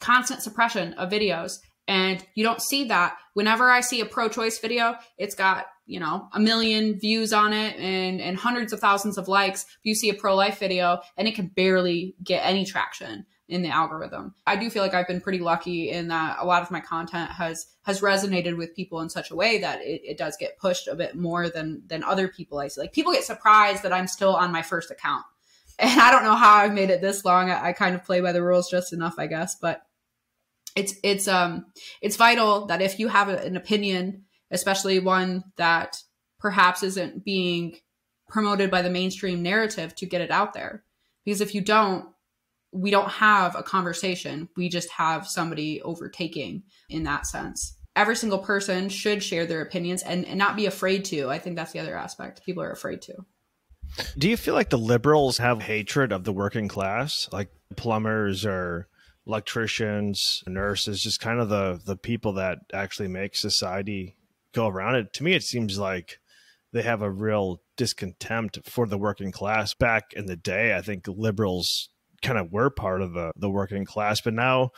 constant suppression of videos. And you don't see that. Whenever I see a pro-choice video, it's got, 1 million views on it and hundreds of thousands of likes. You see a pro-life video and it can barely get any traction in the algorithm. I do feel like I've been pretty lucky in that a lot of my content has resonated with people in such a way that it does get pushed a bit more than other people. I see, like, people get surprised that I'm still on my first account. And I don't know how I've made it this long. I kind of play by the rules just enough, I guess. But it's vital that if you have an opinion, especially one that perhaps isn't being promoted by the mainstream narrative, to get it out there. Because if you don't, we don't have a conversation. We just have somebody overtaking in that sense. Every single person should share their opinions and not be afraid to. I think that's the other aspect. People are afraid to. Do you feel like the liberals have hatred of the working class, like plumbers or electricians, nurses, just kind of the people that actually make society go around it? To me, it seems like they have a real discontempt for the working class. Back in the day, I think liberals kind of were part of the working class, but now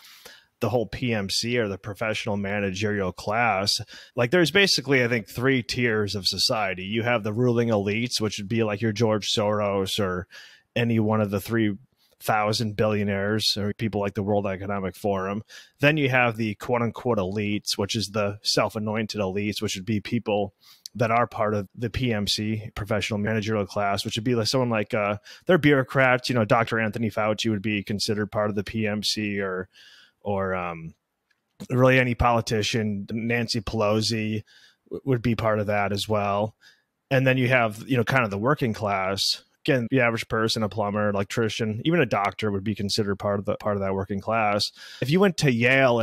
the whole PMC, or the professional managerial class, like there's basically, I think, 3 tiers of society. You have the ruling elites, which would be like your George Soros or any one of the 3,000 billionaires or people like the World Economic Forum. Then you have the quote unquote elites, which is the self-anointed elites, which would be people that are part of the PMC, professional managerial class, which would be like someone like they're bureaucrats. Dr. Anthony Fauci would be considered part of the PMC, or really any politician. Nancy Pelosi would be part of that as well. And then you have, kind of the working class. Again, the average person, a plumber, electrician, even a doctor would be considered part of that working class. If you went to Yale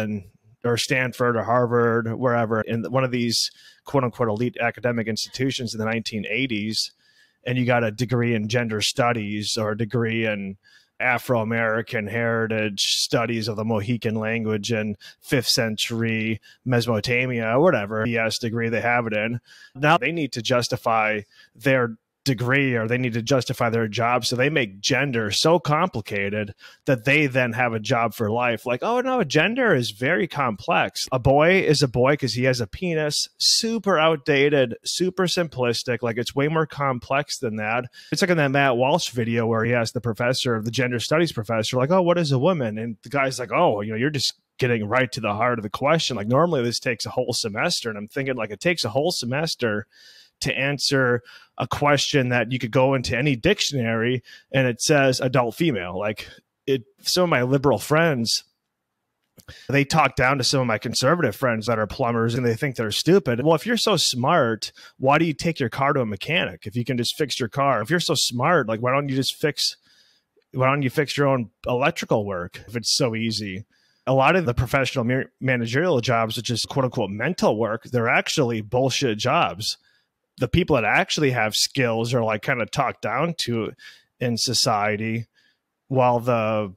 or Stanford or Harvard, wherever, in one of these quote unquote elite academic institutions in the 1980s, and you got a degree in gender studies or a degree in Afro-American heritage studies of the Mohican language and 5th century Mesopotamia, or whatever BS degree they have it in, now they need to justify their degree, or they need to justify their job. So they make gender so complicated that they then have a job for life. Like, oh no, gender is very complex. A boy is a boy because he has a penis. Super outdated, super simplistic. Like, it's way more complex than that. It's like in that Matt Walsh video where he asked the professor, the gender studies professor, like, oh, what is a woman? And the guy's like, oh, you're just getting right to the heart of the question. Like, normally this takes a whole semester. And I'm thinking, like, it takes a whole semester to answer a question that you could go into any dictionary and it says adult female. Like, some of my liberal friends, they talk down to some of my conservative friends that are plumbers and they think they're stupid. Well, if you're so smart, why do you take your car to a mechanic if you can just fix your car? If you're so smart, like, why don't you fix your own electrical work if it's so easy? A lot of the professional managerial jobs, which is quote unquote mental work, they're actually bullshit jobs. The people that actually have skills are like kind of talked down to in society, while the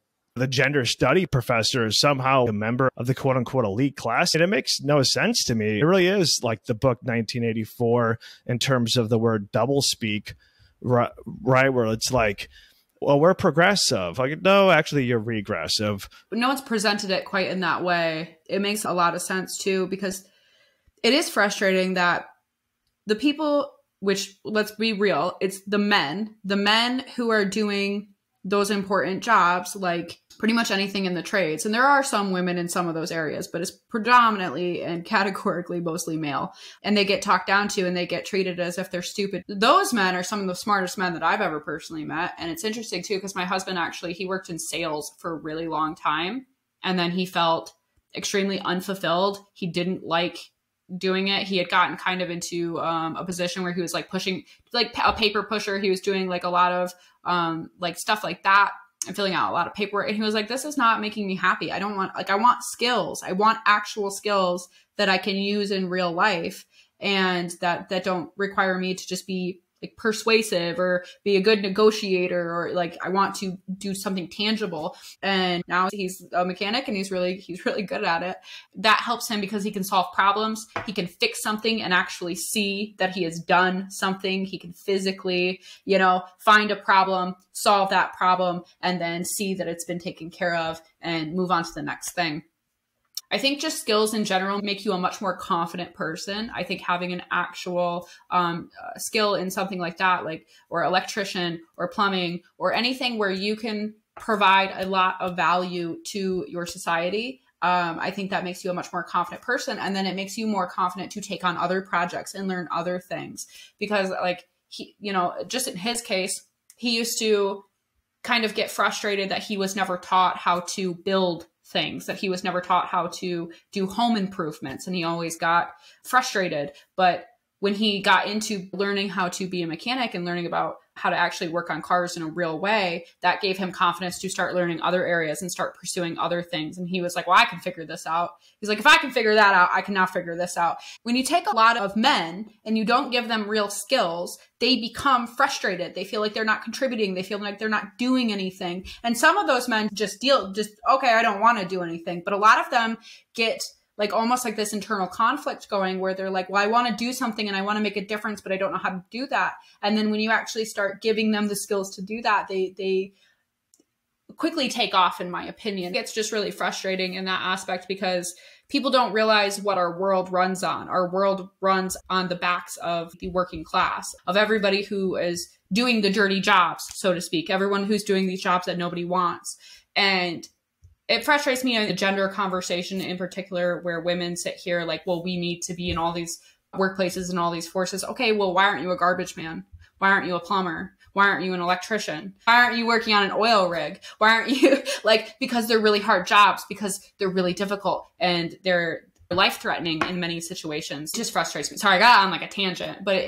gender study professor is somehow a member of the quote unquote elite class. And it makes no sense to me. It really is like the book 1984 in terms of the word doublespeak, right? Where it's like, well, we're progressive. Like, no, actually you're regressive. But no one's presented it quite in that way. It makes a lot of sense too, because it is frustrating that the people, which, let's be real, it's the men who are doing those important jobs, like pretty much anything in the trades. And there are some women in some of those areas, but it's predominantly and categorically mostly male. And they get talked down to and they get treated as if they're stupid. Those men are some of the smartest men that I've ever personally met. And it's interesting too, because my husband actually, he worked in sales for a really long time. And then he felt extremely unfulfilled. He didn't like doing it. He had gotten kind of into a position where he was like pushing, like a paper pusher. He was doing like a lot of like stuff like that and filling out a lot of paperwork. And he was like, this is not making me happy. I don't want, like, I want skills. I want actual skills that I can use in real life and that don't require me to just be like persuasive or be a good negotiator, or like I want to do something tangible. And now he's a mechanic and he's really good at it. That helps him because he can solve problems. He can fix something and actually see that he has done something. He can physically, find a problem, solve that problem, and then see that it's been taken care of and move on to the next thing. I think just skills in general make you a much more confident person. I think having an actual skill in something like that, like, or electrician or plumbing or anything where you can provide a lot of value to your society, I think that makes you a much more confident person. And then it makes you more confident to take on other projects and learn other things. Because like, he, just in his case, he used to kind of get frustrated that he was never taught how to build things, that he was never taught how to do home improvements, and he always got frustrated. But when he got into learning how to be a mechanic and learning about how to actually work on cars in a real way, that gave him confidence to start learning other areas and start pursuing other things. And he was like, well, I can figure this out. He's like, if I can figure that out, I can now figure this out. When you take a lot of men and you don't give them real skills, they become frustrated. They feel like they're not contributing. They feel like they're not doing anything. And some of those men just okay, I don't want to do anything. But a lot of them get like almost like this internal conflict going where they're like, well, I want to do something and I want to make a difference, but I don't know how to do that. And then when you actually start giving them the skills to do that, they quickly take off, in my opinion. It's just really frustrating in that aspect because people don't realize what our world runs on. Our world runs on the backs of the working class, of everybody who is doing the dirty jobs, so to speak, everyone who's doing these jobs that nobody wants. And it frustrates me in the gender conversation in particular, where women sit here like, well, we need to be in all these workplaces and all these forces. Okay, well, why aren't you a garbage man? Why aren't you a plumber? Why aren't you an electrician? Why aren't you working on an oil rig? Why aren't you because they're really hard jobs, because they're really difficult and they're life-threatening in many situations. It just frustrates me. Sorry, I got on like a tangent, but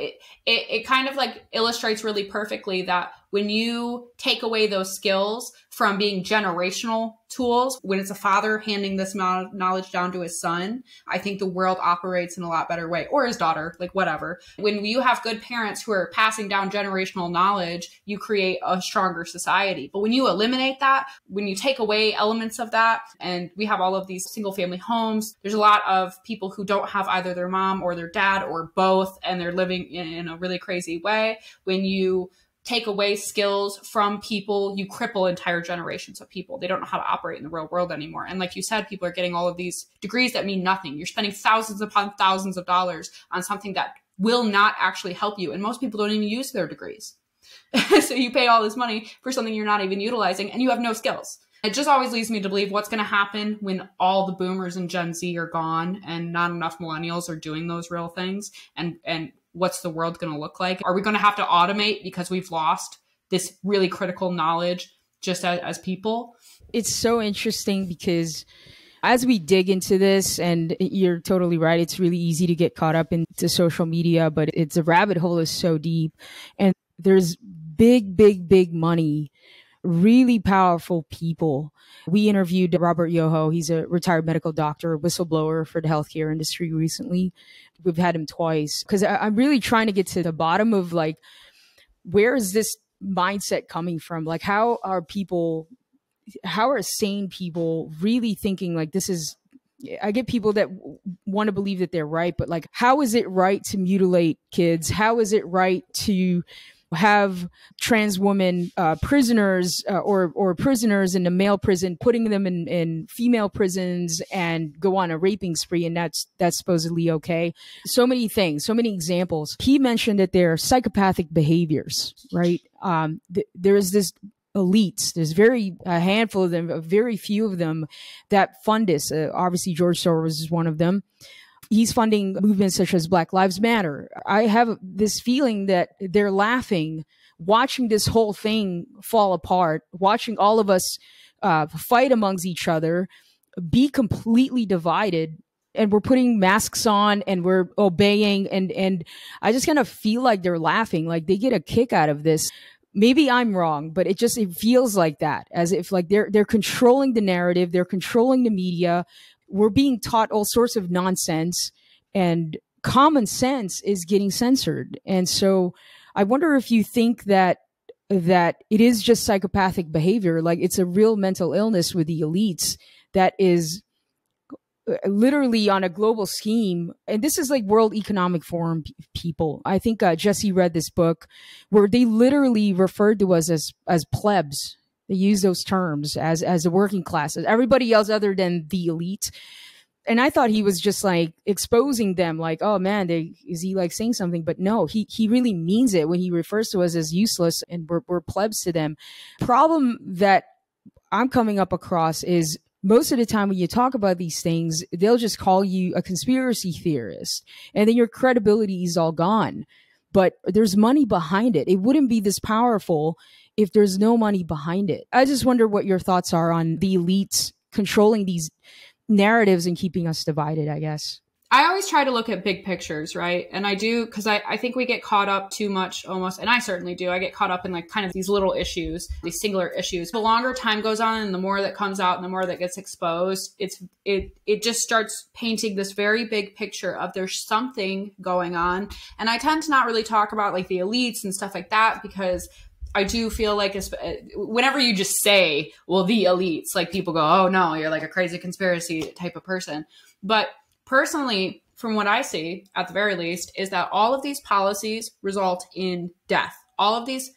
it kind of like illustrates really perfectly that when you take away those skills from being generational tools, when it's a father handing this knowledge down to his son, I think the world operates in a lot better way, or his daughter, like whatever. When you have good parents who are passing down generational knowledge, you create a stronger society. But when you eliminate that, when you take away elements of that, and we have all of these single family homes, there's a lot of people who don't have either their mom or their dad or both, and they're living in a really crazy way. When you take away skills from people, you cripple entire generations of people. They don't know how to operate in the real world anymore. And like you said, people are getting all of these degrees that mean nothing. You're spending thousands upon thousands of dollars on something that will not actually help you. And most people don't even use their degrees. So you pay all this money for something you're not even utilizing, and you have no skills. It just always leads me to believe what's going to happen when all the boomers and Gen Z are gone and not enough millennials are doing those real things, and what's the world going to look like? Are we going to have to automate because we've lost this really critical knowledge just as people? It's so interesting because as we dig into this, and you're totally right, it's really easy to get caught up into social media, but the rabbit hole is so deep, and there's big money, really powerful people. We interviewed Robert Yoho. He's a retired medical doctor, whistleblower for the healthcare industry recently. We've had him twice because I'm really trying to get to the bottom of like, where is this mindset coming from? Like, how are sane people really thinking like this is, I get people that want to believe that they're right, but like, how is it right to mutilate kids? How is it right to have trans women prisoners or prisoners in a male prison, putting them in female prisons and go on a raping spree, and that's supposedly okay? So many things, so many examples. He mentioned that there are psychopathic behaviors, right? There's this elites. There's a handful of them, very few of them that fund this. Obviously, George Soros is one of them. He's funding movements such as Black Lives Matter. I have this feeling that they're laughing, watching this whole thing fall apart, watching all of us fight amongst each other, be completely divided, and we're putting masks on and we're obeying. And I just kind of feel like they're laughing, like they get a kick out of this. Maybe I'm wrong, but it feels like that, as if like they're controlling the narrative. They're controlling the media. We're being taught all sorts of nonsense, and common sense is getting censored. And so I wonder if you think that it is just psychopathic behavior, like it's a real mental illness with the elites that is literally on a global scheme. And this is like World Economic Forum people. I think Jesse read this book where they literally referred to us as plebs. They use those terms as the working classes, everybody else other than the elite. And I thought he was just like exposing them, like, oh man, is he like saying something? But no, he really means it when he refers to us as useless and we're plebs to them. Problem that I'm coming up across is most of the time when you talk about these things, they'll just call you a conspiracy theorist, and then your credibility is all gone. But there's money behind it. It wouldn't be this powerful if there's no money behind it. I just wonder what your thoughts are on the elites controlling these narratives and keeping us divided, I guess. I always try to look at big pictures, right? And I do, because I think we get caught up too much almost, and I certainly do. I get caught up in like kind of these little issues, these singular issues. The longer time goes on and the more that comes out and the more that gets exposed, it just starts painting this very big picture of there's something going on. And I tend to not really talk about like the elites and stuff like that, because I do feel like whenever you just say, well, the elites, like people go, oh no, you're like a crazy conspiracy type of person. But personally, from what I see, at the very least, is that all of these policies result in death. All of these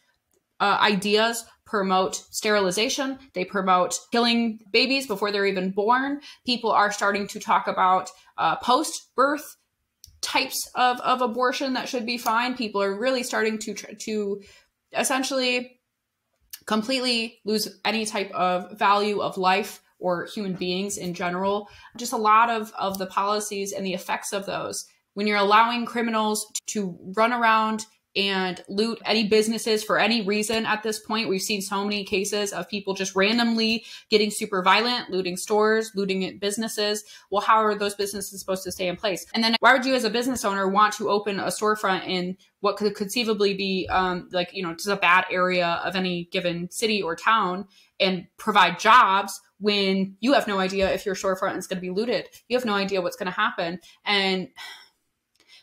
ideas promote sterilization. They promote killing babies before they're even born. People are starting to talk about post-birth types of abortion that should be fine. People are really starting to essentially completely lose any type of value of life or human beings in general. Just a lot of the policies and the effects of those. When you're allowing criminals to run around and loot any businesses for any reason at this point, we've seen so many cases of people just randomly getting super violent, looting stores, looting businesses. Well, how are those businesses supposed to stay in place? And then why would you as a business owner want to open a storefront in what could conceivably be just a bad area of any given city or town and provide jobs when you have no idea if your storefront is going to be looted? You have no idea what's going to happen. And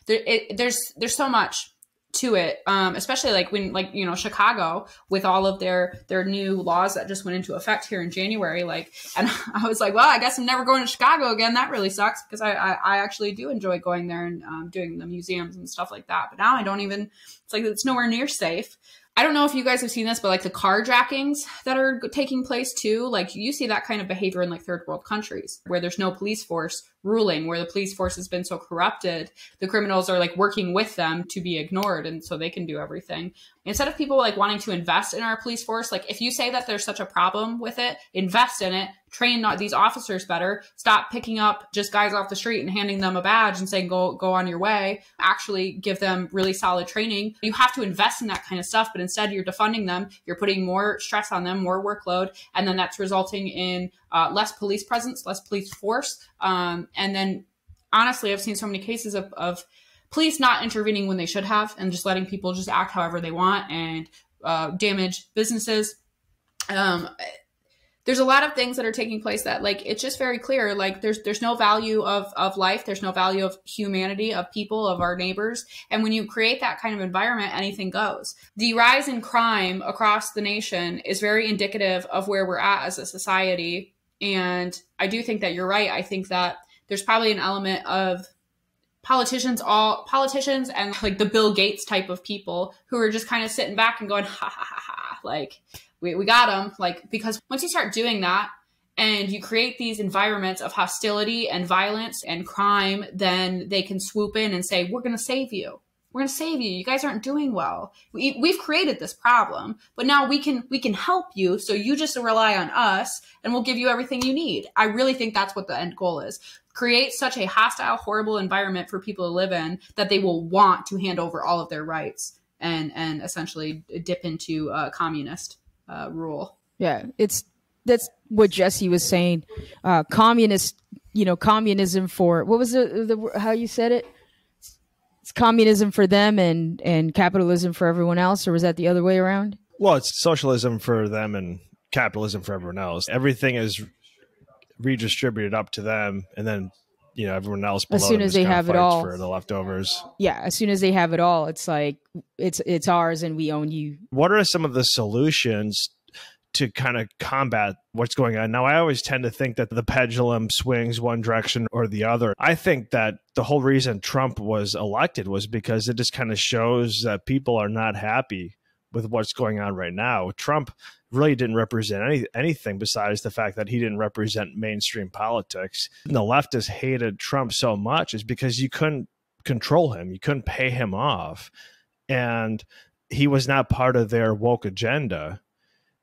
there's so much to it, especially like when, like, you know, Chicago with all of their new laws that just went into effect here in January, like, and I was like, well, I guess I'm never going to Chicago again. That really sucks, because I actually do enjoy going there and doing the museums and stuff like that. But now I don't even, it's like, it's nowhere near safe. I don't know if you guys have seen this, but like the carjackings that are taking place too, like you see that kind of behavior in like third world countries where there's no police force ruling, where the police force has been so corrupted, the criminals are like working with them to be ignored, and so they can do everything. Instead of people like wanting to invest in our police force, like if you say that there's such a problem with it, invest in it, train these officers better, stop picking up just guys off the street and handing them a badge and saying, go on your way, actually give them really solid training. You have to invest in that kind of stuff, but instead you're defunding them, you're putting more stress on them, more workload, and then that's resulting in less police presence, less police force. And then honestly, I've seen so many cases of police not intervening when they should have and just letting people just act however they want and damage businesses. There's a lot of things that are taking place that, like, it's just very clear, like there's no value of life. There's no value of humanity, of people, of our neighbors. And when you create that kind of environment, anything goes. The rise in crime across the nation is very indicative of where we're at as a society. And I do think that you're right. I think that there's probably an element of politicians and like the Bill Gates type of people who are just kind of sitting back and going, ha ha ha ha, like we got them. Like, because once you start doing that and you create these environments of hostility and violence and crime, then they can swoop in and say, we're going to save you. We're going to save you. You guys aren't doing well. We've created this problem, but now we can help you. So you just rely on us and we'll give you everything you need. I really think that's what the end goal is. Create such a hostile, horrible environment for people to live in that they will want to hand over all of their rights and essentially dip into communist rule. Yeah, it's That's what Jesse was saying. Communist, communism for, what was the how you said it? It's communism for them and capitalism for everyone else, or was that the other way around? Well, it's socialism for them and capitalism for everyone else. Everything is redistributed up to them, and then everyone else below as soon them as they have it all for the leftovers. Yeah, as soon as they have it all, it's like it's ours and we own you. What are some of the solutions to kind of combat what's going on now? I always tend to think that the pendulum swings one direction or the other. I think that the whole reason Trump was elected was because it just kind of shows that people are not happy with what's going on right now. Trump really didn't represent anything besides the fact that he didn't represent mainstream politics. And the leftists hated Trump so much is because you couldn't control him. You couldn't pay him off. And he was not part of their woke agenda.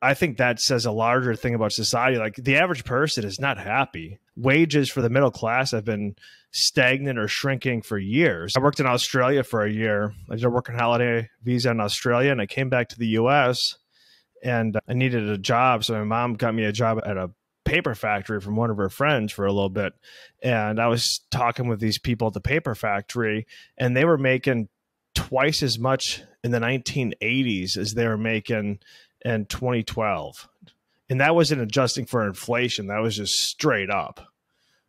I think that says a larger thing about society. Like, the average person is not happy. Wages for the middle class have been stagnant or shrinking for years. I worked in Australia for a year. I did a working holiday visa in Australia, and I came back to the US and I needed a job. So my mom got me a job at a paper factory from one of her friends for a little bit. And I was talking with these people at the paper factory, and they were making twice as much in the 1980s as they were making in 2012. And that wasn't adjusting for inflation. That was just straight up.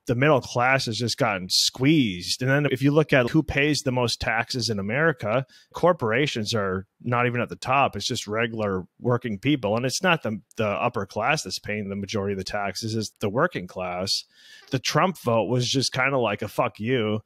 The middle class has just gotten squeezed. And then if you look at who pays the most taxes in America, corporations are not even at the top. It's just regular working people. And it's not the upper class that's paying the majority of the taxes, it's the working class. The Trump vote was just kind of like a fuck you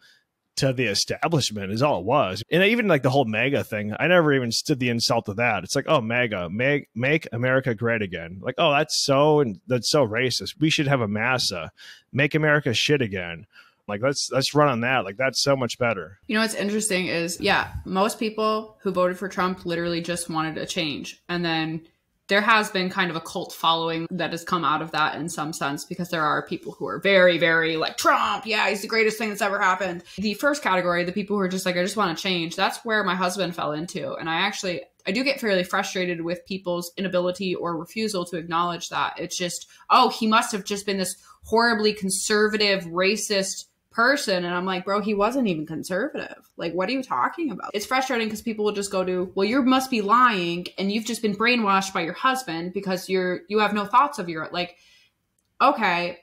to the establishment is all it was. And even like the whole MAGA thing, I never even stood the insult of that. It's like, oh, MAGA, make America great again. Like, oh, that's so racist. We should have a massa, make America shit again. Like, let's run on that. Like, that's so much better. You know, what's interesting is, yeah, most people who voted for Trump literally just wanted a change. And then there has been kind of a cult following that has come out of that in some sense, because there are people who are very, very like, Trump, yeah, he's the greatest thing that's ever happened. The first category, the people who are just like, I just want to change, that's where my husband fell into. And I do get fairly frustrated with people's inability or refusal to acknowledge that. It's just, oh, he must have just been this horribly conservative, racist person. And I'm like, bro, he wasn't even conservative. Like, what are you talking about? It's frustrating because people will just go to, well, you must be lying and you've just been brainwashed by your husband because you have no thoughts of your, like, okay.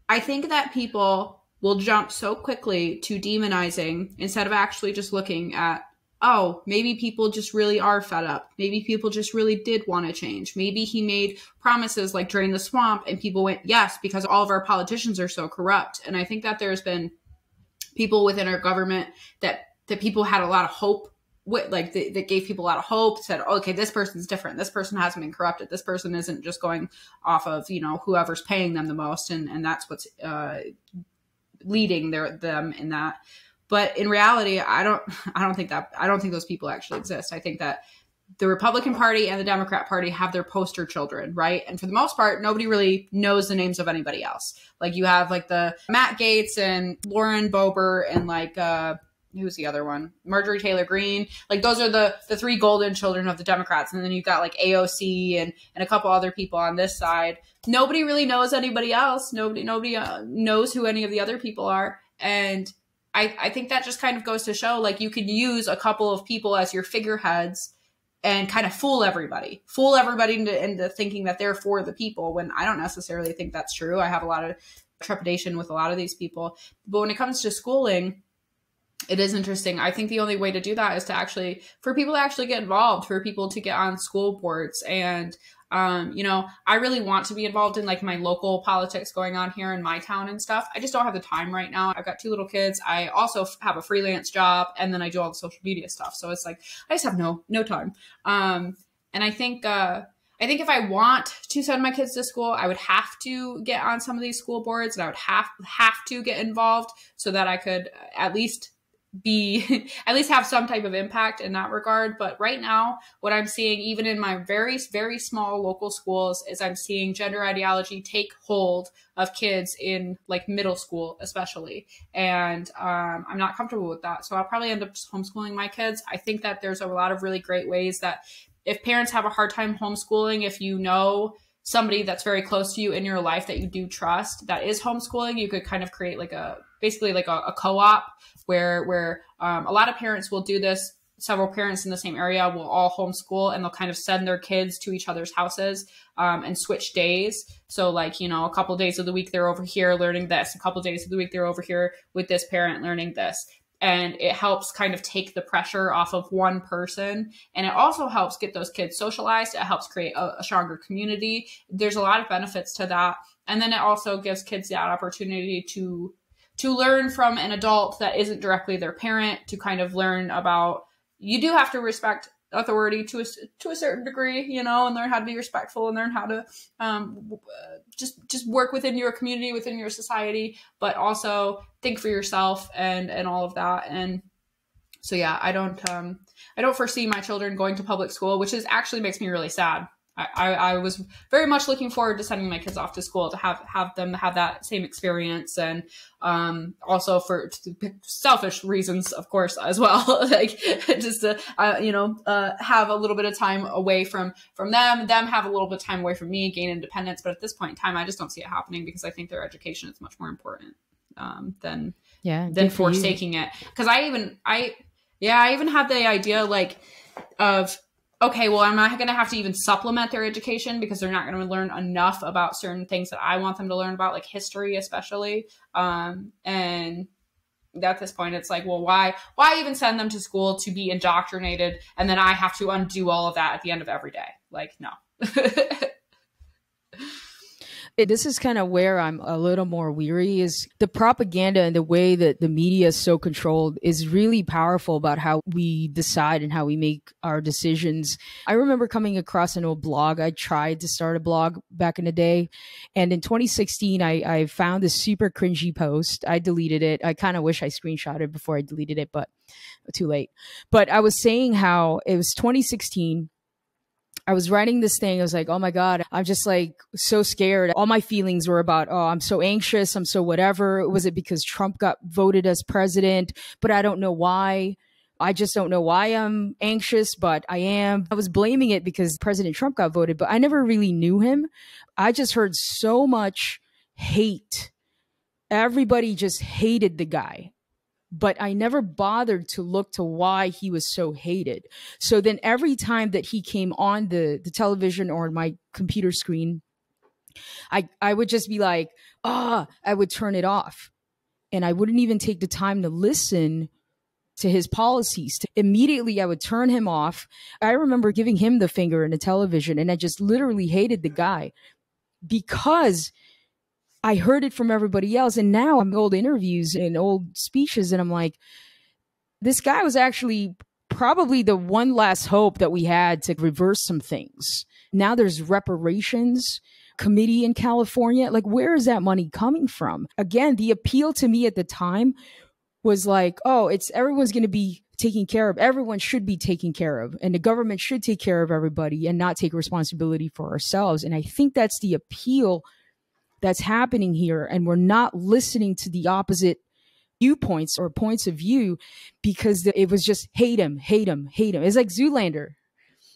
I think that people will jump so quickly to demonizing instead of actually just looking at, oh, maybe people just really are fed up. Maybe people just really did want to change. Maybe he made promises like drain the swamp and people went, yes, because all of our politicians are so corrupt. And I think that there's been people within our government that people had a lot of hope with, like that gave people a lot of hope, said, oh, okay, this person's different. This person hasn't been corrupted. This person isn't just going off of, whoever's paying them the most. And that's what's leading them in that. But in reality, I don't think those people actually exist. I think that the Republican Party and the Democrat Party have their poster children, right? And for the most part, nobody really knows the names of anybody else. Like, you have like the Matt Gaetz and Lauren Boebert and like, who's the other one? Marjorie Taylor Greene. Like, those are the three golden children of the Democrats. And then you've got like AOC and a couple other people on this side. Nobody really knows anybody else. Nobody knows who any of the other people are. And I think that just kind of goes to show, like, you can use a couple of people as your figureheads and kind of fool everybody into thinking that they're for the people, when I don't necessarily think that's true. I have a lot of trepidation with a lot of these people. But when it comes to schooling, it is interesting. I think the only way to do that is for people to actually get involved, for people to get on school boards. And, I really want to be involved in like my local politics going on here in my town and stuff. I just don't have the time right now. I've got 2 little kids. I also have a freelance job, and then I do all the social media stuff. So it's like, I just have no time. And I think if I want to send my kids to school, I would have to get on some of these school boards, and I would have to get involved so that I could at least have some type of impact in that regard. But right now, what I'm seeing, even in my very, very small local schools, is I'm seeing gender ideology take hold of kids in like middle school, especially. And I'm not comfortable with that. So I'll probably end up just homeschooling my kids. I think that there's a lot of really great ways that if parents have a hard time homeschooling, if you know somebody that's very close to you in your life that you do trust that is homeschooling, you could kind of create like basically like a co-op where a lot of parents will do this. Several parents in the same area will all homeschool, and they'll kind of send their kids to each other's houses and switch days. So like, you know, a couple of days of the week they're over here learning this, a couple of days of the week they're over here with this parent learning this. And it helps kind of take the pressure off of one person. And it also helps get those kids socialized. It helps create a stronger community. There's a lot of benefits to that. And then it also gives kids that opportunity to learn from an adult that isn't directly their parent, to kind of learn about, you do have to respect authority to a certain degree, you know, and learn how to be respectful and learn how to just work within your community, within your society, but also think for yourself and all of that. And so, yeah, I don't foresee my children going to public school, which actually makes me really sad. I was very much looking forward to sending my kids off to school to have them have that same experience, and also for selfish reasons, of course, as well, like just to have a little bit of time away from them have a little bit of time away from me, gain independence. But at this point in time, I just don't see it happening, because I think their education is much more important than forsaking it. Because I even had the idea like of, okay, well, I'm not going to have to even supplement their education, because they're not going to learn enough about certain things that I want them to learn about, like history, especially. And at this point, it's like, well, why even send them to school to be indoctrinated? And then I have to undo all of that at the end of every day. Like, no. This is kind of where I'm a little more weary, is the propaganda and the way that the media is so controlled is really powerful about how we decide and how we make our decisions. I remember coming across an old blog. I tried to start a blog back in the day. And in 2016, I found this super cringy post. I deleted it. I kind of wish I screenshotted it before I deleted it, but too late. But I was saying how it was 2016. I was writing this thing. I was like, oh my God, I'm just like so scared. All my feelings were about, oh, I'm so anxious. I'm so whatever. Was it because Trump got voted as president? But I don't know why. I just don't know why I'm anxious, but I am. I was blaming it because President Trump got voted, but I never really knew him. I just heard so much hate. Everybody just hated the guy. But I never bothered to look to why he was so hated. So then every time that he came on the television or my computer screen, I would just be like, I would turn it off. And I wouldn't even take the time to listen to his policies. Immediately, I would turn him off. I remember giving him the finger in the television, and I just literally hated the guy because I heard it from everybody else. And now I'm old interviews and old speeches, and I'm like, this guy was actually probably the one last hope that we had to reverse some things. Now there's reparations committee in California. Like, where is that money coming from? Again, the appeal to me at the time was like, oh, it's everyone's going to be taken care of. Everyone should be taken care of. And the government should take care of everybody and not take responsibility for ourselves. And I think that's the appeal that's happening here. And we're not listening to the opposite viewpoints or points of view, because it was just hate him, hate him, hate him. It's like Zoolander.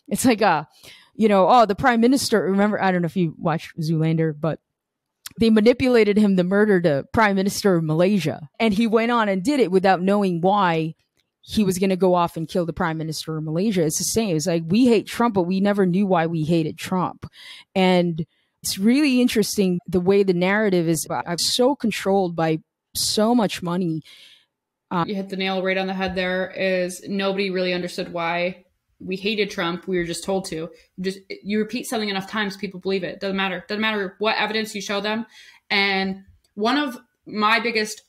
It's like, the prime minister, remember, I don't know if you watched Zoolander, but they manipulated him to murder the prime minister of Malaysia. And he went on and did it without knowing why he was going to go off and kill the prime minister of Malaysia. It's the same. It's like, we hate Trump, but we never knew why we hated Trump. And it's really interesting the way the narrative is. I'm so controlled by so much money. You hit the nail right on the head there. Is nobody really understood why we hated Trump. We were just told to. You repeat something enough times, people believe it. Doesn't matter what evidence you show them. And one of my biggest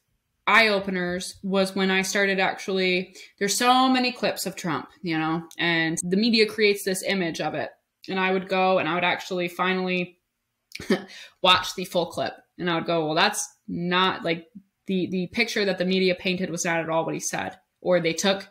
eye openers was when I started there's so many clips of Trump, and the media creates this image of it. And I would go and I would actually finally watch the full clip, and I would go, well, that's not like the picture that the media painted was not at all what he said. Or they took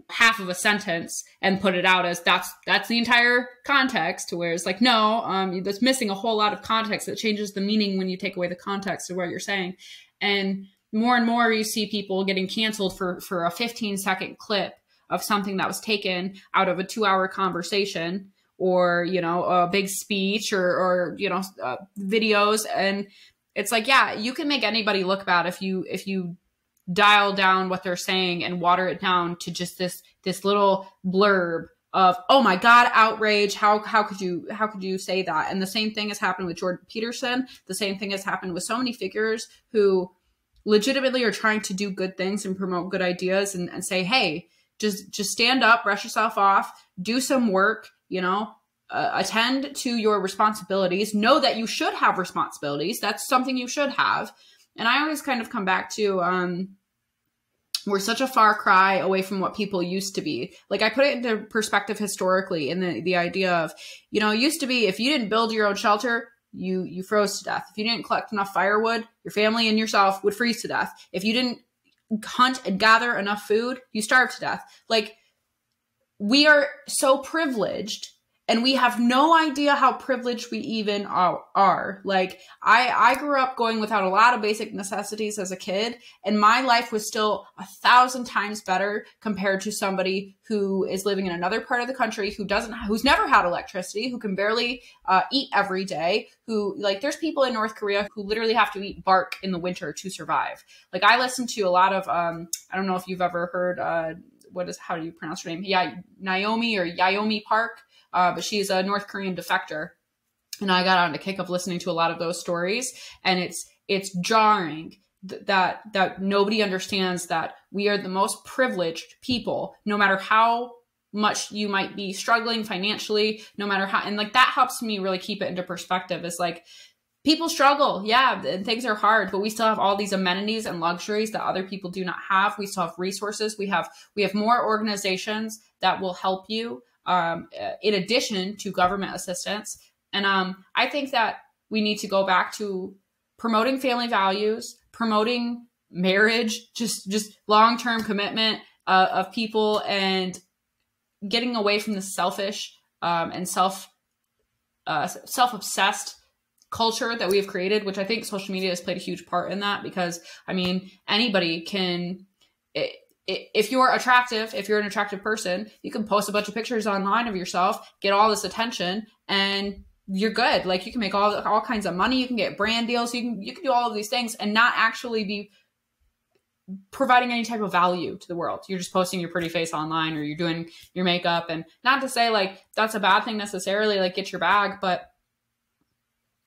half of a sentence and put it out as that's the entire context, to where it's like, no, that's missing a whole lot of context. That changes the meaning when you take away the context of what you're saying. And more you see people getting canceled for a 15-second clip of something that was taken out of a 2-hour conversation, or, you know, a big speech, or you know, videos. And it's like, yeah, you can make anybody look bad if you dial down what they're saying and water it down to just this little blurb of, oh my God, outrage. How could you say that? And the same thing has happened with Jordan Peterson. The same thing has happened with so many figures who legitimately are trying to do good things and promote good ideas, and say, hey, just stand up, brush yourself off, do some work, you know, attend to your responsibilities, know that you should have responsibilities. That's something you should have. And I always kind of come back to, we're such a far cry away from what people used to be. Like, I put it into perspective historically, in the idea of, you know, it used to be, if you didn't build your own shelter, you froze to death. If you didn't collect enough firewood, your family and yourself would freeze to death. If you didn't hunt and gather enough food, you starved to death. Like, we are so privileged, and we have no idea how privileged we even are. Like, I grew up going without a lot of basic necessities as a kid, and my life was still 1,000 times better compared to somebody who is living in another part of the country, who's never had electricity, who can barely eat every day, who, like, there's people in North Korea who literally have to eat bark in the winter to survive. Like, I listen to a lot of, I don't know if you've ever heard, how do you pronounce her name? Yeah, Yaomi Park. But she's a North Korean defector. And I got on a kick of listening to a lot of those stories. And it's jarring that nobody understands that we are the most privileged people, no matter how much you might be struggling financially, no matter how, and like, that helps me really keep it into perspective. It's like, people struggle, yeah, and things are hard, but we still have all these amenities and luxuries that other people do not have. We still have resources. We have more organizations that will help you, in addition to government assistance. And I think that we need to go back to promoting family values, promoting marriage, just long-term commitment of people, and getting away from the selfish and self-obsessed culture that we have created, which I think social media has played a huge part in that. Because, I mean, anybody can... If you're attractive, if you're an attractive person, you can post a bunch of pictures online of yourself, get all this attention, and you're good. Like, you can make all kinds of money. You can get brand deals. You can do all of these things and not actually be providing any type of value to the world. You're just posting your pretty face online, or you're doing your makeup. And not to say like that's a bad thing necessarily, like, get your bag, but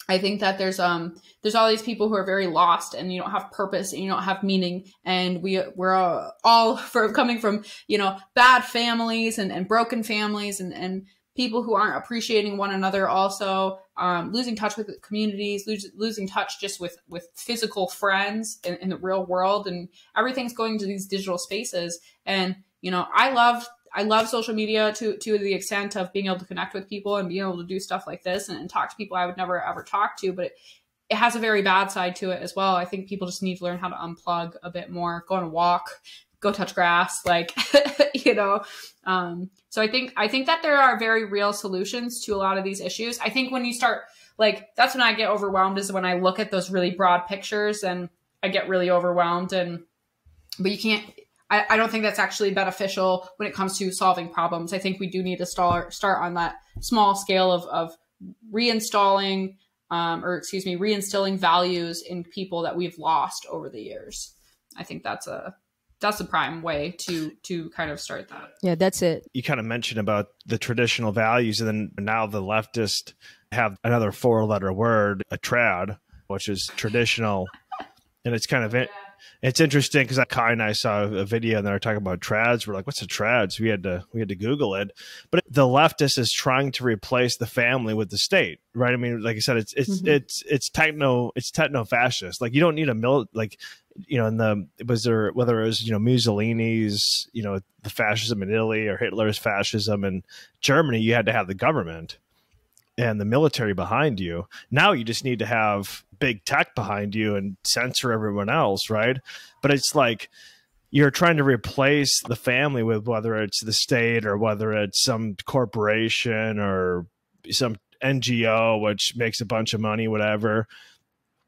I think that there's all these people who are very lost, and you don't have purpose, and you don't have meaning. And we're all coming from, you know, bad families and broken families, and people who aren't appreciating one another, also losing touch with communities, losing touch just with physical friends in the real world, and everything's going to these digital spaces. And, you know, I love social media to the extent of being able to connect with people and being able to do stuff like this and talk to people I would never ever talk to, but it has a very bad side to it as well. I think people just need to learn how to unplug a bit more, go on a walk, go touch grass, like, you know. So I think that there are very real solutions to a lot of these issues. I think when you start, like, that's when I get overwhelmed, is when I look at those really broad pictures and I get really overwhelmed. But you can't, I don't think that's actually beneficial when it comes to solving problems. I think we do need to start on that small scale of reinstilling values in people that we've lost over the years. I think that's a prime way to kind of start that. Yeah, that's it. You kind of mentioned about the traditional values, and then now the leftists have another 4-letter word, a trad, which is traditional. And it's kind of it. It's interesting because Kai and I saw a video and they were talking about trads. We're like, what's a trad? So we had to Google it. But the leftist is trying to replace the family with the state, right? I mean, like I said, it's techno fascist. Like, you don't need like, you know, whether it was, you know, Mussolini's, you know, the fascism in Italy, or Hitler's fascism in Germany, you had to have the government and the military behind you. Now you just need to have big tech behind you and censor everyone else, right? But it's like you're trying to replace the family with, whether it's the state or whether it's some corporation or some NGO which makes a bunch of money, whatever.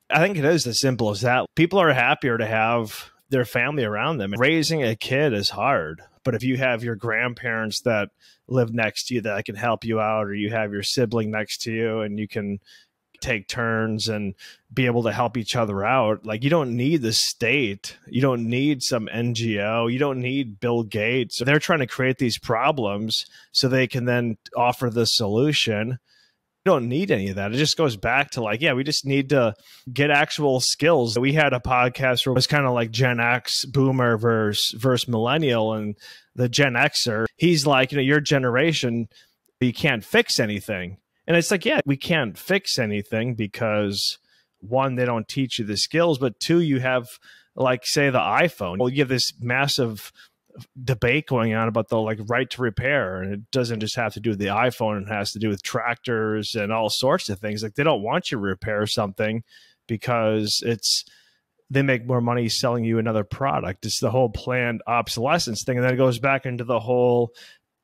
I think it is as simple as that. People are happier to have their family around them. Raising a kid is hard, but if you have your grandparents that live next to you that can help you out, or you have your sibling next to you and you can take turns and be able to help each other out, like, you don't need the state, you don't need some NGO, you don't need Bill Gates. They're trying to create these problems so they can then offer the solution. You don't need any of that. It just goes back to like, yeah, we just need to get actual skills. We had a podcast where it was kind of like Gen X boomer versus millennial, and the Gen Xer, he's like, your generation, you can't fix anything. And it's like, yeah, we can't fix anything because, one, they don't teach you the skills, but two, you have, like, say, the iPhone. Well, you have this massive debate going on about the right to repair, and it doesn't just have to do with the iPhone, it has to do with tractors and all sorts of things. Like, they don't want you to repair something because they make more money selling you another product. It's the whole planned obsolescence thing, and then it goes back into the whole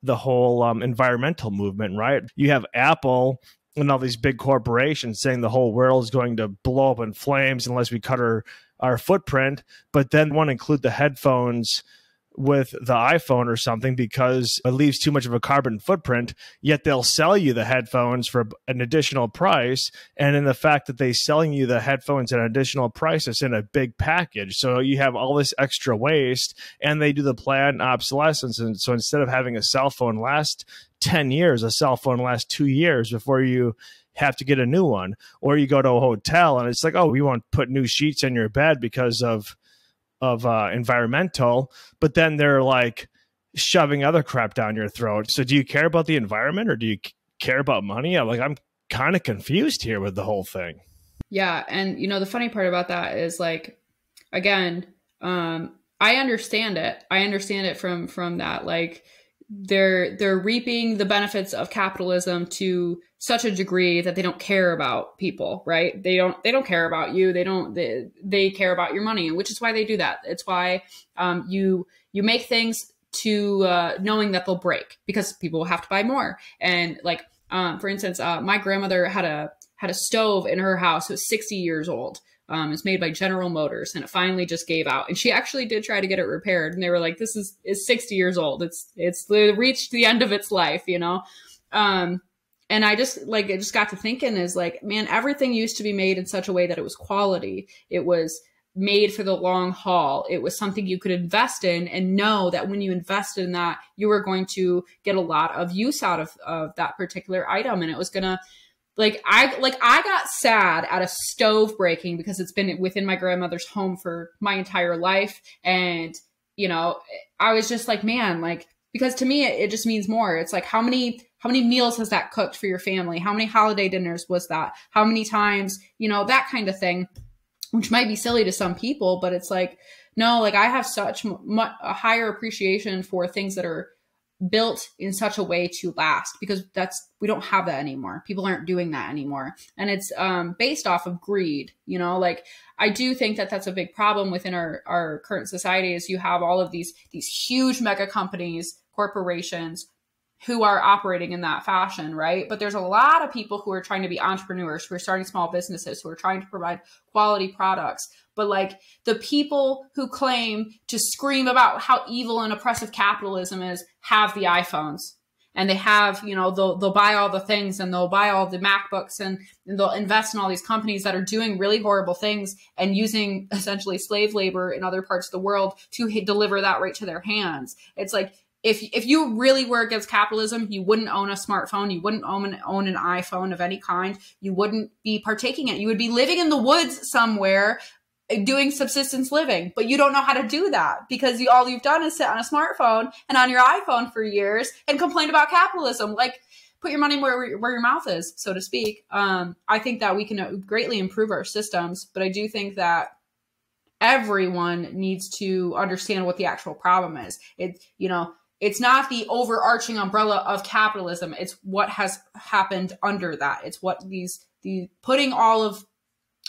environmental movement, right? You have Apple and all these big corporations saying the whole world is going to blow up in flames unless we cut our footprint, but then want to include the headphones with the iPhone or something because it leaves too much of a carbon footprint, yet they'll sell you the headphones for an additional price. And in the fact that they selling you the headphones at an additional price, it's in a big package. So you have all this extra waste, and they do the planned obsolescence. And so instead of having a cell phone last 10 years, a cell phone lasts 2 years before you have to get a new one. Or you go to a hotel and it's like, oh, we won't put new sheets in your bed because of environmental, but then they're like shoving other crap down your throat. So do you care about the environment or do you care about money? I'm kind of confused here with the whole thing. Yeah. And the funny part about that is, like, again, I understand it. I understand it from that, like, they're reaping the benefits of capitalism to such a degree that they don't care about people, right? They don't care about you. They care about your money, which is why they do that. It's why you make things to knowing that they'll break because people will have to buy more. And like, for instance, my grandmother had a stove in her house. It was 60 years old. It's made by General Motors, and it finally just gave out. And she actually did try to get it repaired, and they were like, "This is 60 years old. It's reached the end of its life, And I just it just got to thinking is like, man, everything used to be made in such a way that it was quality. It was made for the long haul. It was something you could invest in and know that when you invested in that, you were going to get a lot of use out of that particular item, and it was gonna. I got sad at a stove breaking because it's been within my grandmother's home for my entire life. And, I was just like, man, because to me, it just means more. It's like, how many meals has that cooked for your family? How many holiday dinners was that? How many times, that kind of thing, which might be silly to some people, but it's like, no, I have such a higher appreciation for things that are built in such a way to last, because we don't have that anymore. People aren't doing that anymore. And it's based off of greed, I do think that that's a big problem within our current society is you have all of these huge mega companies, corporations who are operating in that fashion, right? But there's a lot of people who are trying to be entrepreneurs, who are starting small businesses, who are trying to provide quality products. But the people who claim to scream about how evil and oppressive capitalism is have the iPhones, and they have, they'll buy all the things, and they'll buy all the MacBooks, and they'll invest in all these companies that are doing really horrible things and using essentially slave labor in other parts of the world to deliver that right to their hands. It's like, if you really were against capitalism, you wouldn't own a smartphone. You wouldn't own an iPhone of any kind. You wouldn't be partaking in it. You would be living in the woods somewhere doing subsistence living, but you don't know how to do that because all you've done is sit on a smartphone and on your iPhone for years and complain about capitalism. Put your money where your mouth is, so to speak. I think that we can greatly improve our systems, but I do think that everyone needs to understand what the actual problem is. It's not the overarching umbrella of capitalism. It's what has happened under that. It's what the putting all of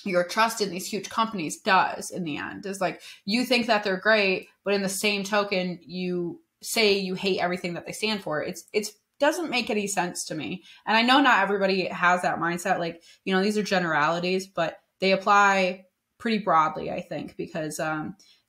your trust in these huge companies does in the end. Is you think that they're great, but in the same token, you say you hate everything that they stand for. It doesn't make any sense to me. And I know not everybody has that mindset. These are generalities, but they apply pretty broadly, I think, because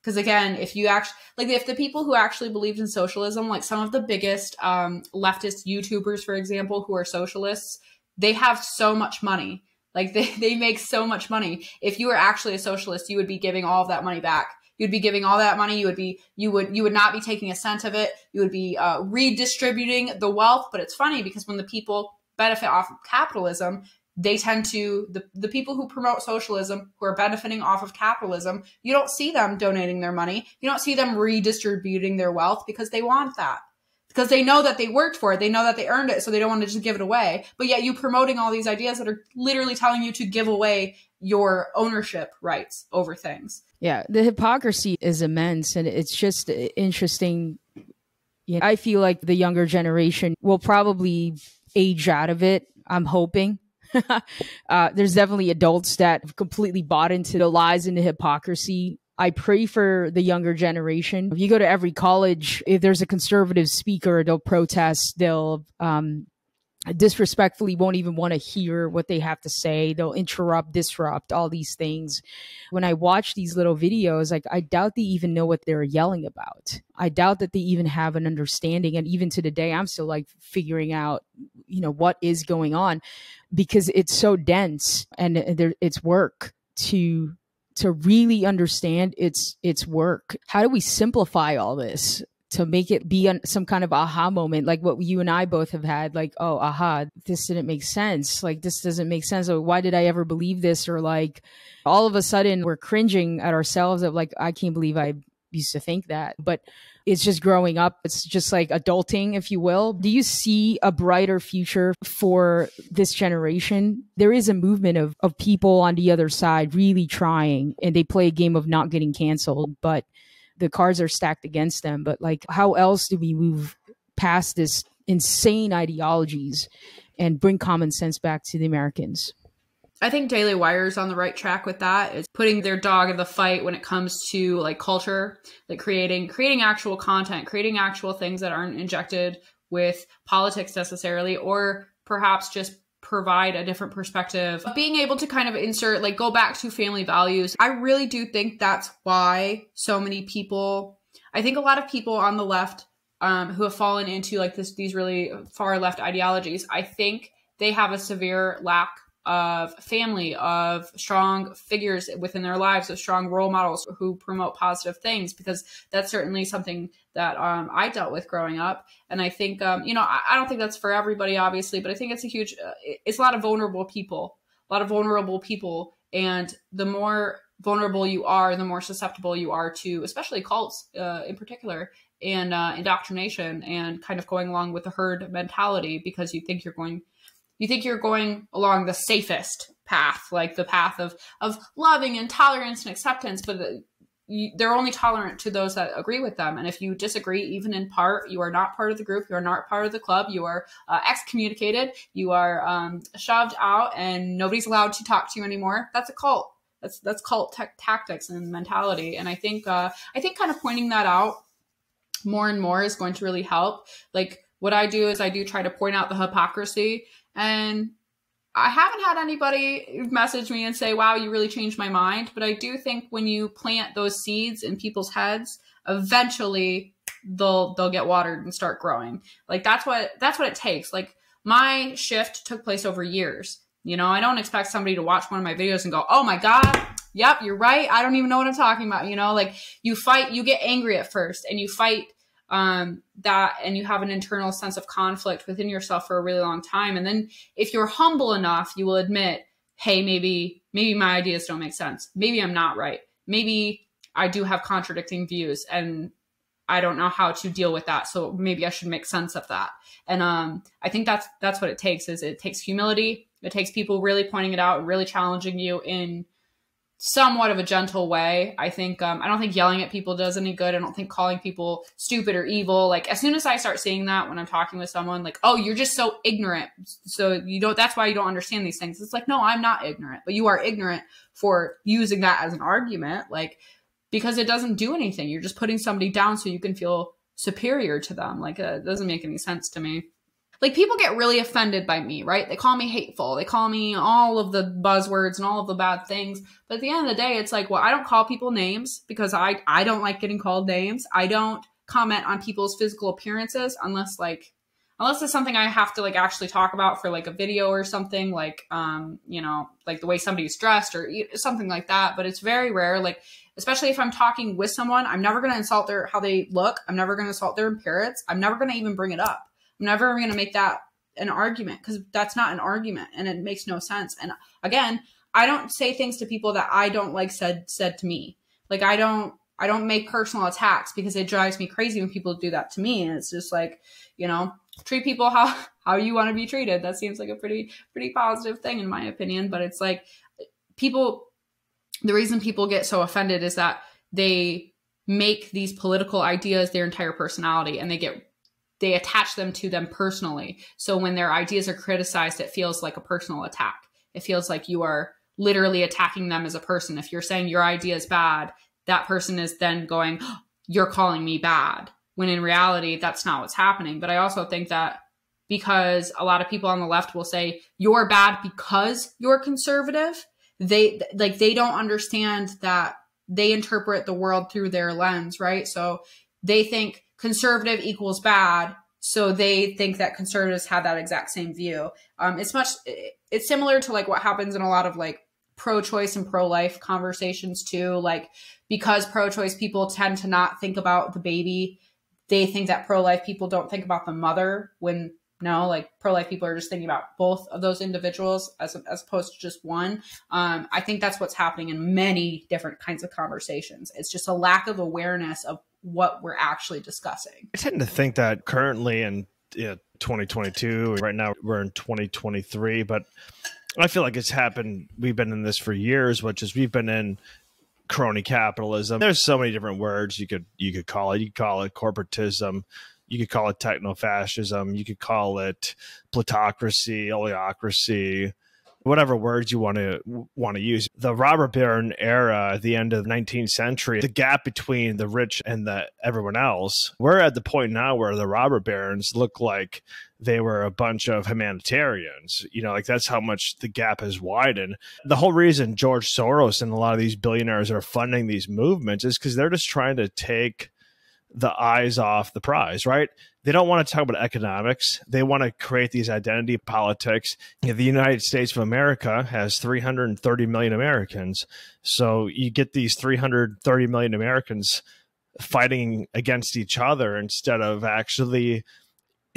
Because again, if you actually, like if the people who actually believed in socialism, like some of the biggest leftist YouTubers, for example, who are socialists, they have so much money. Like they make so much money. If you were actually a socialist, you would be giving all of that money back. You'd be giving all that money. You would not be taking a cent of it. You would be redistributing the wealth. But it's funny because when the people benefit off of capitalism, they tend to, the people who promote socialism, who are benefiting off of capitalism, you don't see them donating their money. You don't see them redistributing their wealth because they want that. Because they know that they worked for it. They know that they earned it. So they don't want to just give it away. But yet you promoting all these ideas that are literally telling you to give away your ownership rights over things. Yeah, the hypocrisy is immense. And it's just interesting. You know, I feel like the younger generation will probably age out of it. I'm hoping. There's definitely adults that have completely bought into the lies and the hypocrisy. I pray for the younger generation. If you go to every college, if there's a conservative speaker, they'll protest. They'll disrespectfully won't even want to hear what they have to say. They'll interrupt, disrupt, all these things. When I watch these little videos, like I doubt they even know what they're yelling about. I doubt that they even have an understanding. And even to today, I'm still like figuring out, you know, what is going on, because it's so dense and it's work to really understand its work. How do we simplify all this to make it be some kind of aha moment, like what you and I both have had, like, oh, aha, this didn't make sense. Like, this doesn't make sense. Or why did I ever believe this? Or like, all of a sudden we're cringing at ourselves of like, I can't believe I used to think that. But it's just growing up. It's just like adulting, if you will. Do you see a brighter future for this generation? There is a movement of people on the other side really trying, and they play a game of not getting canceled, but the cards are stacked against them. But like, how else do we move past this insane ideologies and bring common sense back to the Americans? I think Daily Wire is on the right track with that. It's putting their dog in the fight when it comes to like culture, like creating actual content, creating actual things that aren't injected with politics necessarily, or perhaps just provide a different perspective. Being able to kind of insert, like go back to family values. I really do think that's why so many people, I think a lot of people on the left who have fallen into like these really far left ideologies, I think they have a severe lack of family, of strong figures within their lives, of strong role models who promote positive things, because that's certainly something that I dealt with growing up. And I think, you know, I don't think that's for everybody, obviously, but I think it's a huge, it's a lot of vulnerable people. And the more vulnerable you are, the more susceptible you are to, especially cults in particular, and indoctrination, and kind of going along with the herd mentality because you think you're going along the safest path, like the path of loving and tolerance and acceptance, but they're only tolerant to those that agree with them. And if you disagree, even in part, you are not part of the group, you are not part of the club, you are excommunicated, you are shoved out, and nobody's allowed to talk to you anymore. That's a cult. That's cult tactics and mentality. And I think kind of pointing that out more and more is going to really help. Like what I do is I do try to point out the hypocrisy. And I haven't had anybody message me and say, wow, you really changed my mind. But I do think when you plant those seeds in people's heads, eventually they'll get watered and start growing. Like that's what it takes. Like my shift took place over years. You know, I don't expect somebody to watch one of my videos and go, oh my God, yep, you're right. I don't even know what I'm talking about. You know, like you get angry at first and you fight that, and you have an internal sense of conflict within yourself for a really long time. And then if you're humble enough, you will admit, hey, maybe my ideas don't make sense. Maybe I'm not right. Maybe I do have contradicting views and I don't know how to deal with that. So maybe I should make sense of that. And I think that's what it takes. Is it takes humility. It takes people really pointing it out and really challenging you in somewhat of a gentle way. I think, I don't think yelling at people does any good. I don't think calling people stupid or evil. Like as soon as I start seeing that when I'm talking with someone, like, oh, you're just so ignorant. So that's why you don't understand these things. It's like, no, I'm not ignorant, but you are ignorant for using that as an argument. Like, because it doesn't do anything. You're just putting somebody down so you can feel superior to them. Like, it doesn't make any sense to me. like people get really offended by me, right? They call me hateful. They call me all of the buzzwords and all of the bad things. But at the end of the day, it's like, well, I don't call people names because I don't like getting called names. I don't comment on people's physical appearances unless it's something I have to like actually talk about for like a video or something, like, you know, like the way somebody's dressed or something like that. But it's very rare. Like, especially if I'm talking with someone, I'm never going to insult how they look. I'm never going to insult their appearance. I'm never going to even bring it up. I'm never going to make that an argument because that's not an argument and it makes no sense. And again, I don't say things to people that I don't like said to me. Like, I don't make personal attacks because it drives me crazy when people do that to me. And it's just like, you know, treat people how you want to be treated. That seems like a pretty positive thing in my opinion. But it's like the reason people get so offended is that they make these political ideas their entire personality and they attach them to them personally. So when their ideas are criticized, it feels like a personal attack. It feels like you are literally attacking them as a person. If you're saying your idea is bad, that person is then going, oh, you're calling me bad. When in reality, that's not what's happening. But I also think that because a lot of people on the left will say you're bad because you're conservative, they don't understand that they interpret the world through their lens, right? So they think conservative equals bad. So they think that conservatives have that exact same view. It's similar to like what happens in a lot of like pro-choice and pro-life conversations too. Like, because pro-choice people tend to not think about the baby, they think that pro-life people don't think about the mother, when no, like pro-life people are just thinking about both of those individuals as opposed to just one. I think that's what's happening in many different kinds of conversations. It's just a lack of awareness of what we're actually discussing. I tend to think that currently in 2022, right now we're in 2023, but I feel like it's happened. We've been in this for years, which is we've been in crony capitalism. There's so many different words you could call it. You could call it corporatism. You could call it techno-fascism. You could call it plutocracy, oligarchy, whatever words you want to use. The robber baron era at the end of the 19th century, the gap between the rich and everyone else, we're at the point now where the robber barons look like they were a bunch of humanitarians. You know, like that's how much the gap has widened. The whole reason George Soros and a lot of these billionaires are funding these movements is because they're just trying to take the eyes off the prize, right? They don't want to talk about economics. They want to create these identity politics. The United States of America has 330 million Americans. So you get these 330 million Americans fighting against each other instead of actually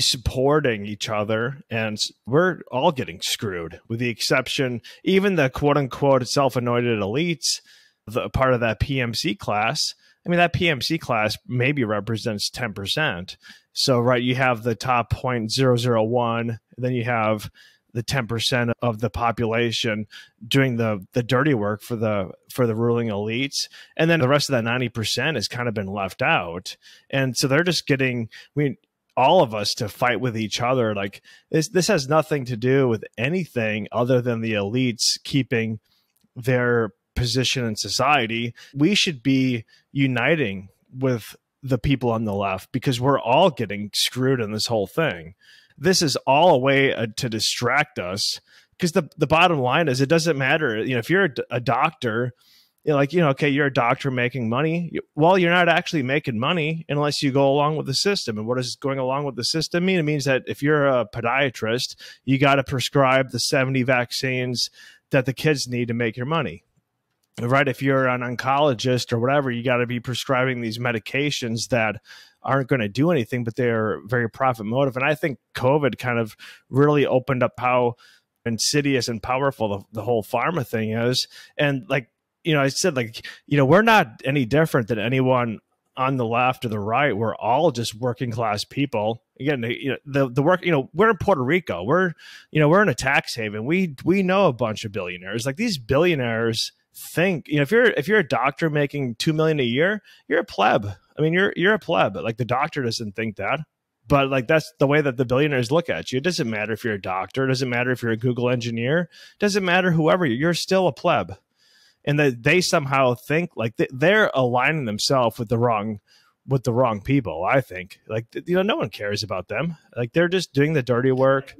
supporting each other, and we're all getting screwed, with the exception, even the quote-unquote self-anointed elites, the part of that PMC class. I mean, that PMC class maybe represents 10%. So, right, you have the top 0.001, then you have the 10% of the population doing the dirty work for the ruling elites, and then the rest of that 90% has kind of been left out. And so they're just getting, all of us to fight with each other. Like this has nothing to do with anything other than the elites keeping their position in society. We should be uniting with the people on the left because we're all getting screwed in this whole thing. This is all a way to distract us, because the bottom line is it doesn't matter. You know, if you're a doctor, okay, you're a doctor making money. Well, you're not actually making money unless you go along with the system. And what does going along with the system mean? It means that if you're a podiatrist, you got to prescribe the 70 vaccines that the kids need to make your money. Right? If you're an oncologist or whatever, you got to be prescribing these medications that aren't going to do anything, but they're very profit motive. And I think COVID kind of really opened up how insidious and powerful the whole pharma thing is. And I said, we're not any different than anyone on the left or the right. We're all just working class people. Again, the work, we're in Puerto Rico. We're in a tax haven. We know a bunch of billionaires. Like, these billionaires think, if you're a doctor making $2 million a year, you're a pleb. I mean, you're a pleb. Like, the doctor doesn't think that. But that's the way that the billionaires look at you. It doesn't matter if you're a doctor. It doesn't matter if you're a Google engineer. It doesn't matter whoever you're still a pleb. And that they somehow think like they're aligning themselves with the wrong with the wrong people, I think. Like, no one cares about them. Like, they're just doing the dirty work.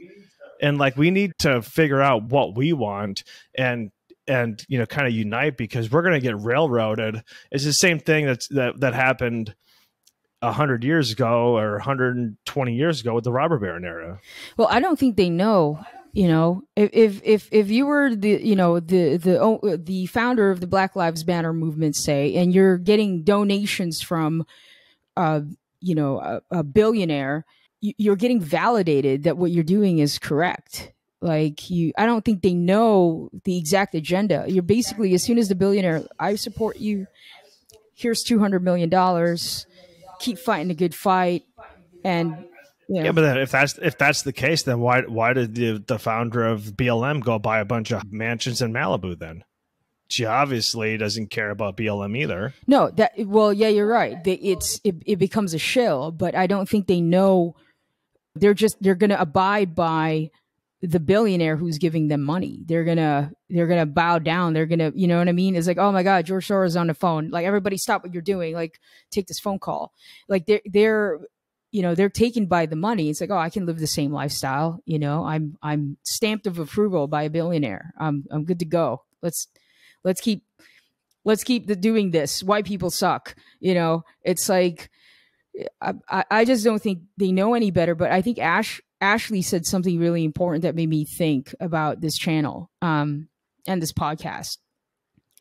And like, we need to figure out what we want and kind of unite, because we're going to get railroaded. It's the same thing that happened 100 years ago or 120 years ago with the robber baron era. Well, I don't think they know. If you were the founder of the Black Lives Matter movement, say, and you're getting donations from a billionaire, you're getting validated that what you're doing is correct. Like, I don't think they know the exact agenda. You're basically, as soon as the billionaire, I support you, here's $200 million, keep fighting a good fight. And yeah, but then if that's the case, then why did the founder of BLM go buy a bunch of mansions in Malibu then? She obviously doesn't care about BLM either. No, yeah, you're right. It becomes a shill, but I don't think they know. They're going to abide by the billionaire who's giving them money. They're gonna bow down. They're gonna, you know what I mean? It's like, oh my God, George Soros is on the phone. Like, everybody stop what you're doing. Like, take this phone call. Like, they're taken by the money. It's like, oh, I can live the same lifestyle. I'm stamped of approval by a billionaire. I'm good to go. Let's keep doing this. White people suck. It's like, I just don't think they know any better. But I think Ashley said something really important that made me think about this channel and this podcast,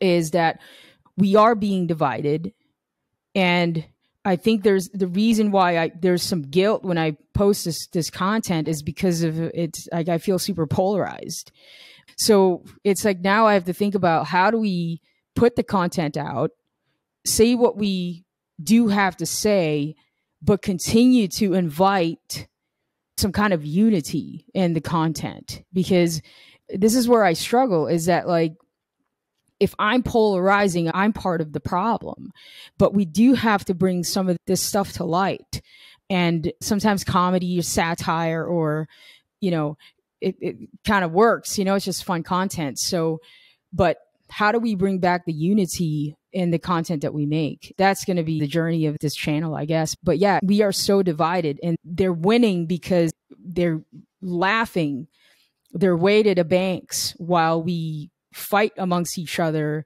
is that we are being divided. And I think there's the reason why there's some guilt when I post this content is because of it's like, I feel super polarized. So it's like, now I have to think about, how do we put the content out, say what we do have to say, but continue to invite some kind of unity in the content? Because this is where I struggle, is that, like, if I'm polarizing, I'm part of the problem. But we do have to bring some of this stuff to light. And sometimes comedy or satire, or, it kind of works, it's just fun content. So, but how do we bring back the unity in the content that we make? That's going to be the journey of this channel, I guess. But yeah, we are so divided, and they're winning because they're laughing their way to the banks while we fight amongst each other.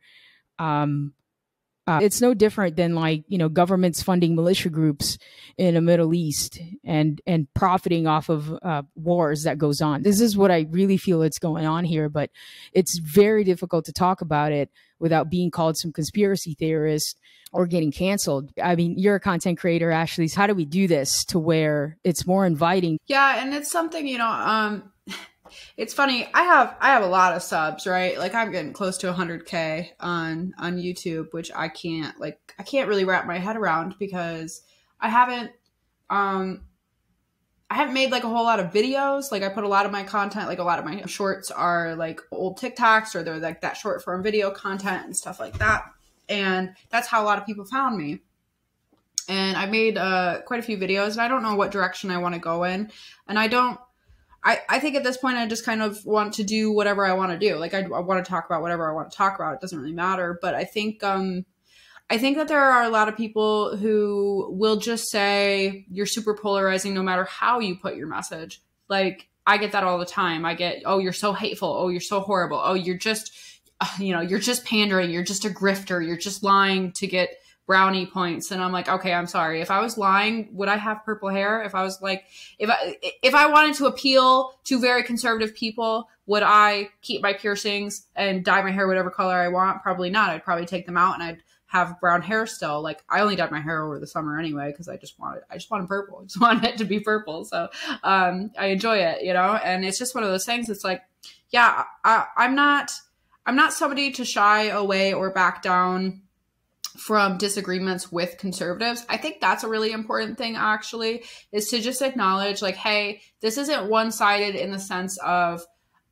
It's no different than, like, governments funding militia groups in the Middle East and profiting off of wars that goes on. This is what I really feel it's going on here, but it's very difficult to talk about it without being called some conspiracy theorist or getting canceled. I mean, you're a content creator, Ashley. So how do we do this to where it's more inviting? Yeah, and it's something, it's funny. I have a lot of subs, right? Like, I'm getting close to 100K on YouTube, which I can't really wrap my head around, because I haven't made like a whole lot of videos. Like, I put a lot of my content, like a lot of my shorts are like old TikToks, or they're like that short form video content and stuff like that. And that's how a lot of people found me. And I made quite a few videos, and I don't know what direction I want to go in. And I think at this point, I just kind of want to do whatever I want to do. Like, I want to talk about whatever I want to talk about. It doesn't really matter. But I think that there are a lot of people who will just say you're super polarizing no matter how you put your message. Like, I get that all the time. I get, oh, you're so hateful. Oh, you're so horrible. Oh, you're just, you're just pandering. You're just a grifter. You're just lying to get brownie points. And I'm like, okay, I'm sorry. If I was lying, would I have purple hair? If I was like, if I wanted to appeal to very conservative people, would I keep my piercings and dye my hair whatever color I want? Probably not. I'd probably take them out, and I'd have brown hair still. Like, I only dyed my hair over the summer anyway, because I just wanted purple. I just wanted it to be purple. So I enjoy it, and it's just one of those things. It's like, yeah, I'm not somebody to shy away or back down from disagreements with conservatives. I think that's a really important thing, actually, is to just acknowledge, like, hey, this isn't one-sided in the sense of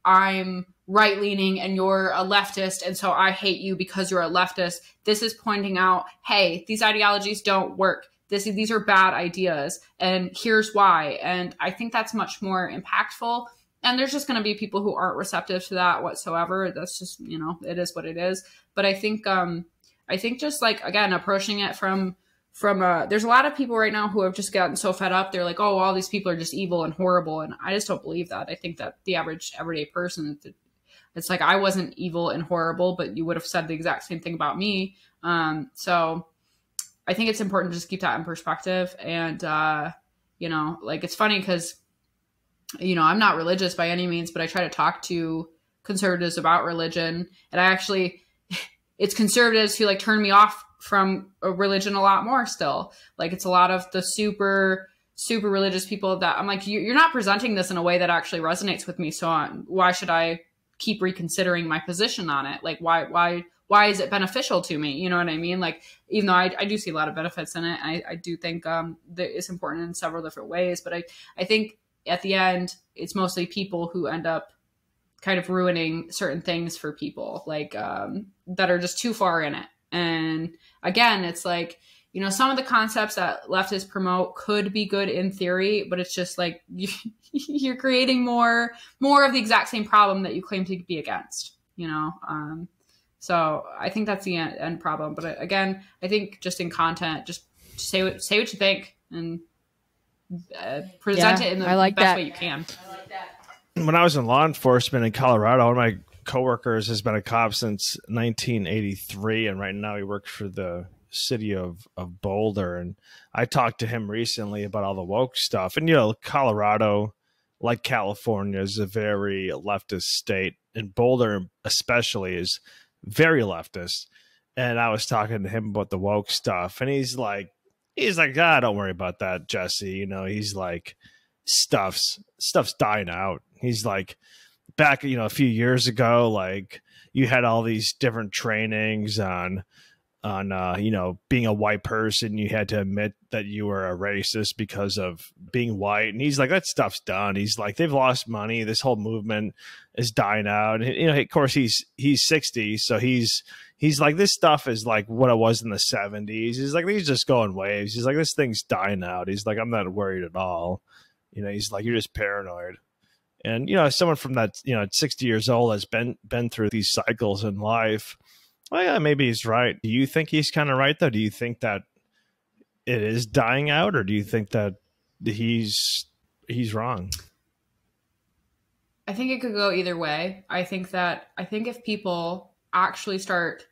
I'm right-leaning and you're a leftist, and so I hate you because you're a leftist. This is pointing out, hey, these ideologies don't work. These are bad ideas, and here's why. And I think that's much more impactful. And there's just going to be people who aren't receptive to that whatsoever. That's just, it is what it is. But I think just, like, again, approaching it from there's a lot of people right now who have just gotten so fed up. They're like, oh, all these people are just evil and horrible. And I just don't believe that. I think that the average everyday person, it's like, I wasn't evil and horrible, but you would have said the exact same thing about me. So I think it's important to just keep that in perspective. And, you know, like, it's funny because, you know, I'm not religious by any means, but I try to talk to conservatives about religion. And it's conservatives who like turn me off from a religion a lot more still. Like, it's a lot of the super religious people that I'm like, you're not presenting this in a way that actually resonates with me. So why should I keep reconsidering my position on it? Like, why is it beneficial to me? You know what I mean? Like, even though I do see a lot of benefits in it, I do think that it's important in several different ways. But I think at the end, it's mostly people who end up kind of ruining certain things for people, like that are just too far in it. And again, it's like, you know, some of the concepts that leftists promote could be good in theory, but it's just like you're creating more of the exact same problem that you claim to be against, you know? So I think that's the end problem. But again, I think just in content, just say what you think and present it in the best way you can. When I was in law enforcement in Colorado, one of my coworkers has been a cop since 1983, and right now he works for the city of Boulder. And I talked to him recently about all the woke stuff. And, you know, Colorado, like California, is a very leftist state, and Boulder especially is very leftist. And I was talking to him about the woke stuff, and he's like, don't worry about that, Jesse. You know, he's like, stuff's dying out. He's like, back, you know, a few years ago, like, you had all these different trainings on you know, being a white person. You had to admit that you were a racist because of being white. And he's like, that stuff's done. He's like, they've lost money. This whole movement is dying out. And, you know, of course, he's 60, so he's like, this stuff is like what it was in the 70s. He's like, these just go in waves. He's like, this thing's dying out. He's like, I'm not worried at all. You know, he's like, you're just paranoid. And, you know, someone from that, you know, at 60 years old has been through these cycles in life. Well, yeah, maybe he's right. Do you think he's kind of right, though? Do you think that it is dying out, or do you think that he's wrong? I think it could go either way. I think if people actually start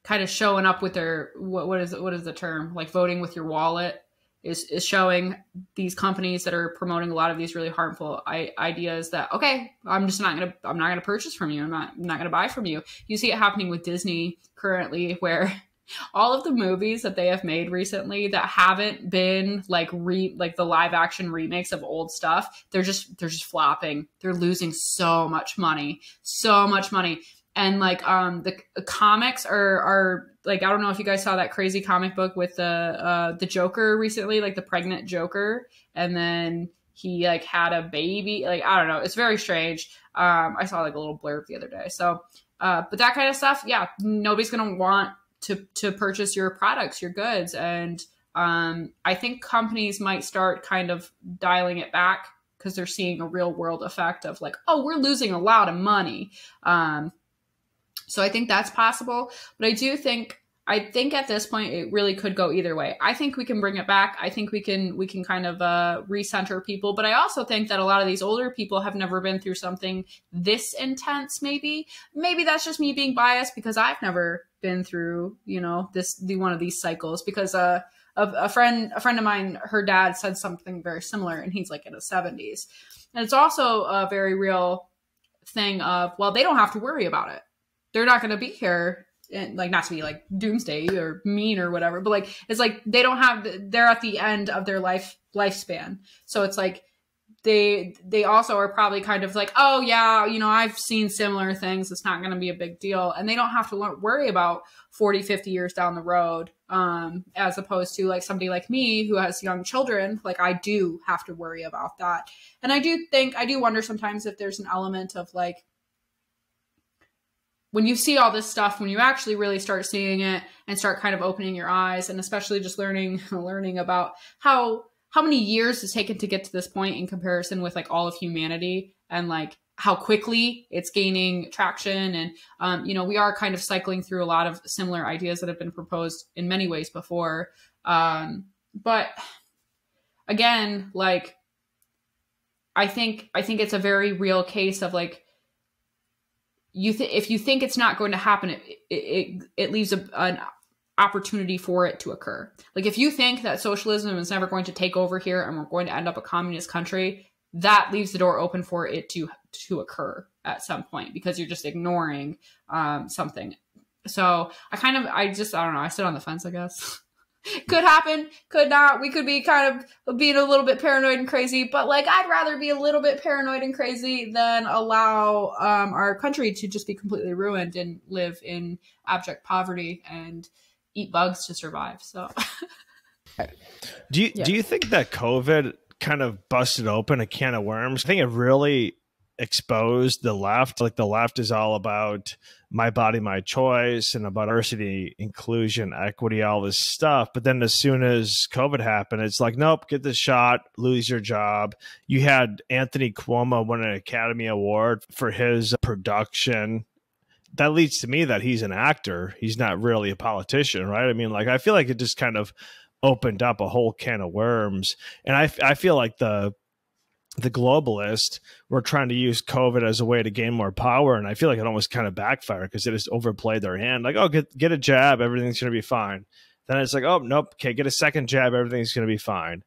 kind of showing up with their, what is the term? Like, voting with your wallet is showing these companies that are promoting a lot of these really harmful ideas that, okay, I'm not going to purchase from you. I'm not going to buy from you. You see it happening with Disney currently, where all of the movies that they have made recently that haven't been like the live action remakes of old stuff, they're just flopping. They're losing so much money. And like, the comics are like, I don't know if you guys saw that crazy comic book with the Joker recently, like the pregnant Joker. And then he like had a baby. Like, I don't know. It's very strange. I saw like a little blurb the other day. So, but that kind of stuff, yeah, nobody's going to want to purchase your products, your goods. And I think companies might start kind of dialing it back because they're seeing a real world effect of like, oh, we're losing a lot of money. So I think that's possible, but I think at this point it really could go either way. I think we can bring it back. I think we can kind of recenter people, but I also think that a lot of these older people have never been through something this intense. Maybe that's just me being biased because I've never been through, you know, one of these cycles, because a friend of mine, her dad said something very similar, and he's like in his 70s. And it's also a very real thing of, well, they don't have to worry about it. They're not going to be here, and like, not to be like doomsday or mean or whatever, but like, it's like they're at the end of their lifespan. So it's like they also are probably kind of like, oh yeah, you know, I've seen similar things. It's not going to be a big deal. And they don't have to worry about 40, 50 years down the road. As opposed to like somebody like me who has young children, like I do have to worry about that. And I do wonder sometimes if there's an element of like, when you see all this stuff, when you actually really start seeing it and start kind of opening your eyes, and especially just learning about how many years it's taken to get to this point in comparison with like all of humanity, and like how quickly it's gaining traction. And, we are kind of cycling through a lot of similar ideas that have been proposed in many ways before. But again, like, I think it's a very real case of like, if you think it's not going to happen, it leaves an opportunity for it to occur. Like if you think that socialism is never going to take over here and we're going to end up a communist country, that leaves the door open for it to occur at some point, because you're just ignoring something. So I don't know. I sit on the fence, I guess. Could happen, could not. We could be kind of being a little bit paranoid and crazy, but like I'd rather be a little bit paranoid and crazy than allow our country to just be completely ruined and live in abject poverty and eat bugs to survive. So, do you think that COVID kind of busted open a can of worms? I think it really exposed the left. Like the left is all about my body, my choice, and about diversity, inclusion, equity, all this stuff. But then as soon as COVID happened, it's like, nope, get this shot, lose your job. You had Anthony Cuomo win an Academy Award for his production. That leads to me that he's an actor. He's not really a politician, right? I mean, like, I feel like it just kind of opened up a whole can of worms. And I feel like the globalists were trying to use COVID as a way to gain more power. And I feel like it almost kind of backfired because they just overplayed their hand. Like, oh, get a jab, everything's going to be fine. Then it's like, oh, nope. Okay, get a second jab, everything's going to be fine.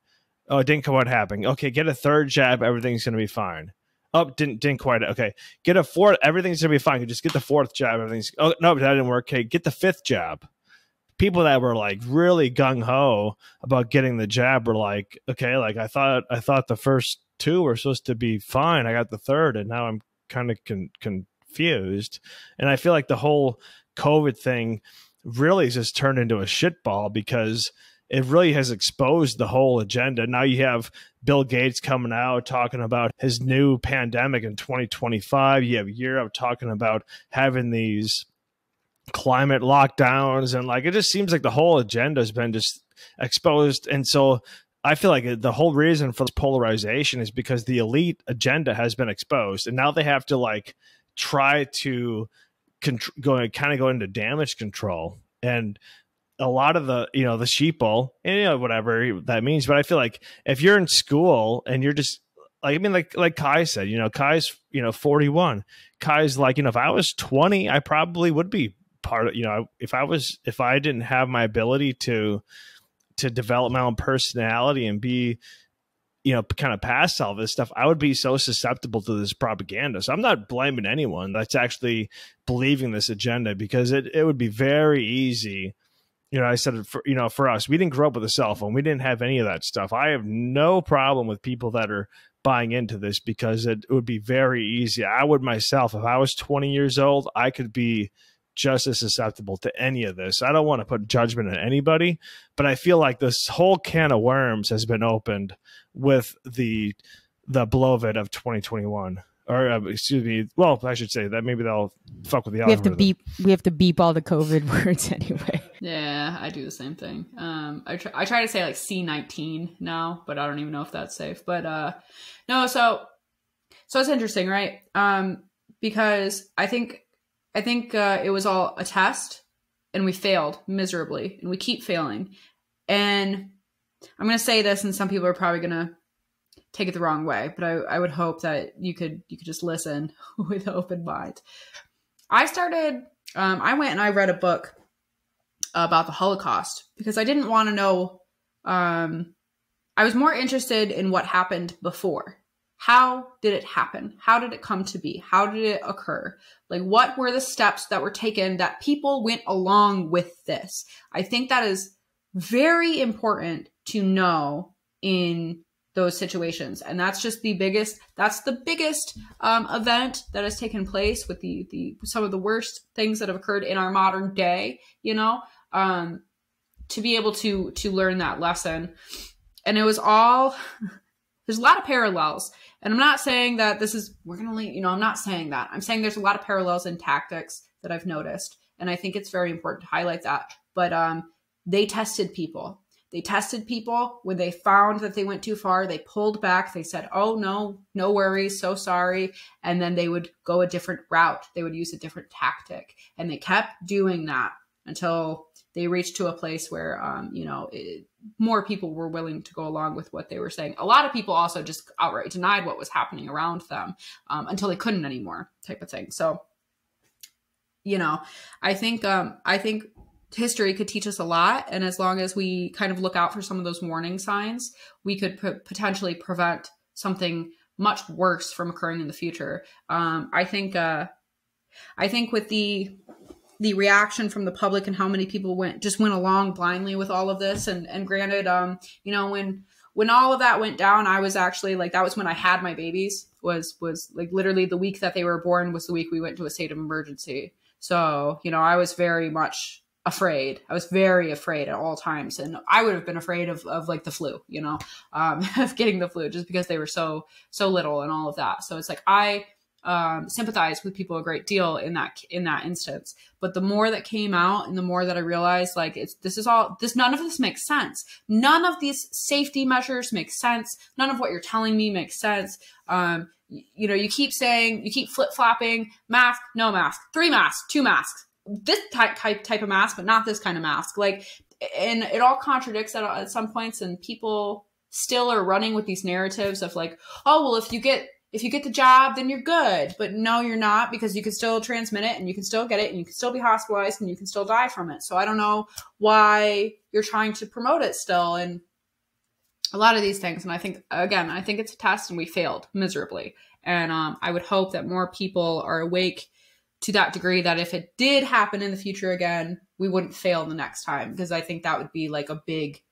Oh, it didn't quite happen. Okay, get a third jab, everything's going to be fine. Oh, didn't quite. Okay, get a fourth, everything's going to be fine. You just get the fourth jab, everything's. Oh, no, that didn't work. Okay, get the fifth jab. People that were like really gung-ho about getting the jab were like, okay, like I thought the first two were supposed to be fine. I got the third, and now I'm kind of confused. And I feel like the whole COVID thing really just turned into a shitball because it really has exposed the whole agenda. Now you have Bill Gates coming out talking about his new pandemic in 2025. You have Europe talking about having these climate lockdowns, and like it just seems like the whole agenda has been just exposed. And so I feel like the whole reason for this polarization is because the elite agenda has been exposed, and now they have to like try to go into damage control. And a lot of the the sheeple, and whatever that means. But I feel like if you're in school and you're just like Kai said, Kai's 41. Kai's like, if I was 20, I probably would be part of, if I didn't have my ability to develop my own personality and be, kind of past all this stuff, I would be so susceptible to this propaganda. So I'm not blaming anyone that's actually believing this agenda, because it would be very easy. I said it for us, we didn't grow up with a cell phone. We didn't have any of that stuff. I have no problem with people that are buying into this, because it would be very easy. I would myself, if I was 20 years old, I could be just as susceptible to any of this. I don't want to put judgment on anybody, but I feel like this whole can of worms has been opened with the blow-vid of 2021. Or excuse me. Well, I should say that maybe they'll fuck with the algorithm. We have to beep all the COVID words anyway. Yeah, I do the same thing. I try to say like C19 now, but I don't even know if that's safe. But no, so it's interesting, right? Because I think it was all a test, and we failed miserably, and we keep failing. And I'm going to say this, and some people are probably going to take it the wrong way, but I would hope that you could just listen with open mind. I went and I read a book about the Holocaust, because I didn't want to know. I was more interested in what happened before. How did it happen? How did it come to be? How did it occur? Like, what were the steps that were taken that people went along with this? I think that is very important to know in those situations. And that's just the biggest event that has taken place with some of the worst things that have occurred in our modern day, to be able to learn that lesson. And it was all, there's a lot of parallels. And I'm not saying that I'm not saying that. I'm saying there's a lot of parallels in tactics that I've noticed. And I think it's very important to highlight that. But they tested people. They tested people. When they found that they went too far, they pulled back. They said, oh, no worries. So sorry. And then they would go a different route. They would use a different tactic. And they kept doing that until they reached to a place where, more people were willing to go along with what they were saying. A lot of people also just outright denied what was happening around them until they couldn't anymore, type of thing. So, I think history could teach us a lot. And as long as we kind of look out for some of those warning signs, we could potentially prevent something much worse from occurring in the future. I think with the reaction from the public and how many people went along blindly with all of this. And granted, when all of that went down, I was actually that was when I had my babies, was like literally the week that they were born was the week we went to a state of emergency. So, I was very much afraid. I was very afraid at all times. And I would have been afraid of like the flu, of getting the flu just because they were so little and all of that. So it's like, I sympathize with people a great deal in that instance. But the more that came out and the more that I realized none of this makes sense. None of these safety measures make sense. None of what you're telling me makes sense. You keep flip-flopping, mask, no mask, 3 masks, 2 masks, this type of mask, but not this kind of mask. And it all contradicts at some points, and people still are running with these narratives of like, oh, well, if you get the job, then you're good. But no, you're not, because you can still transmit it and you can still get it and you can still be hospitalized and you can still die from it. So I don't know why you're trying to promote it still. And a lot of these things. And I think it's a test and we failed miserably. And I would hope that more people are awake to that degree that if it did happen in the future again, we wouldn't fail the next time, because I think that would be like a big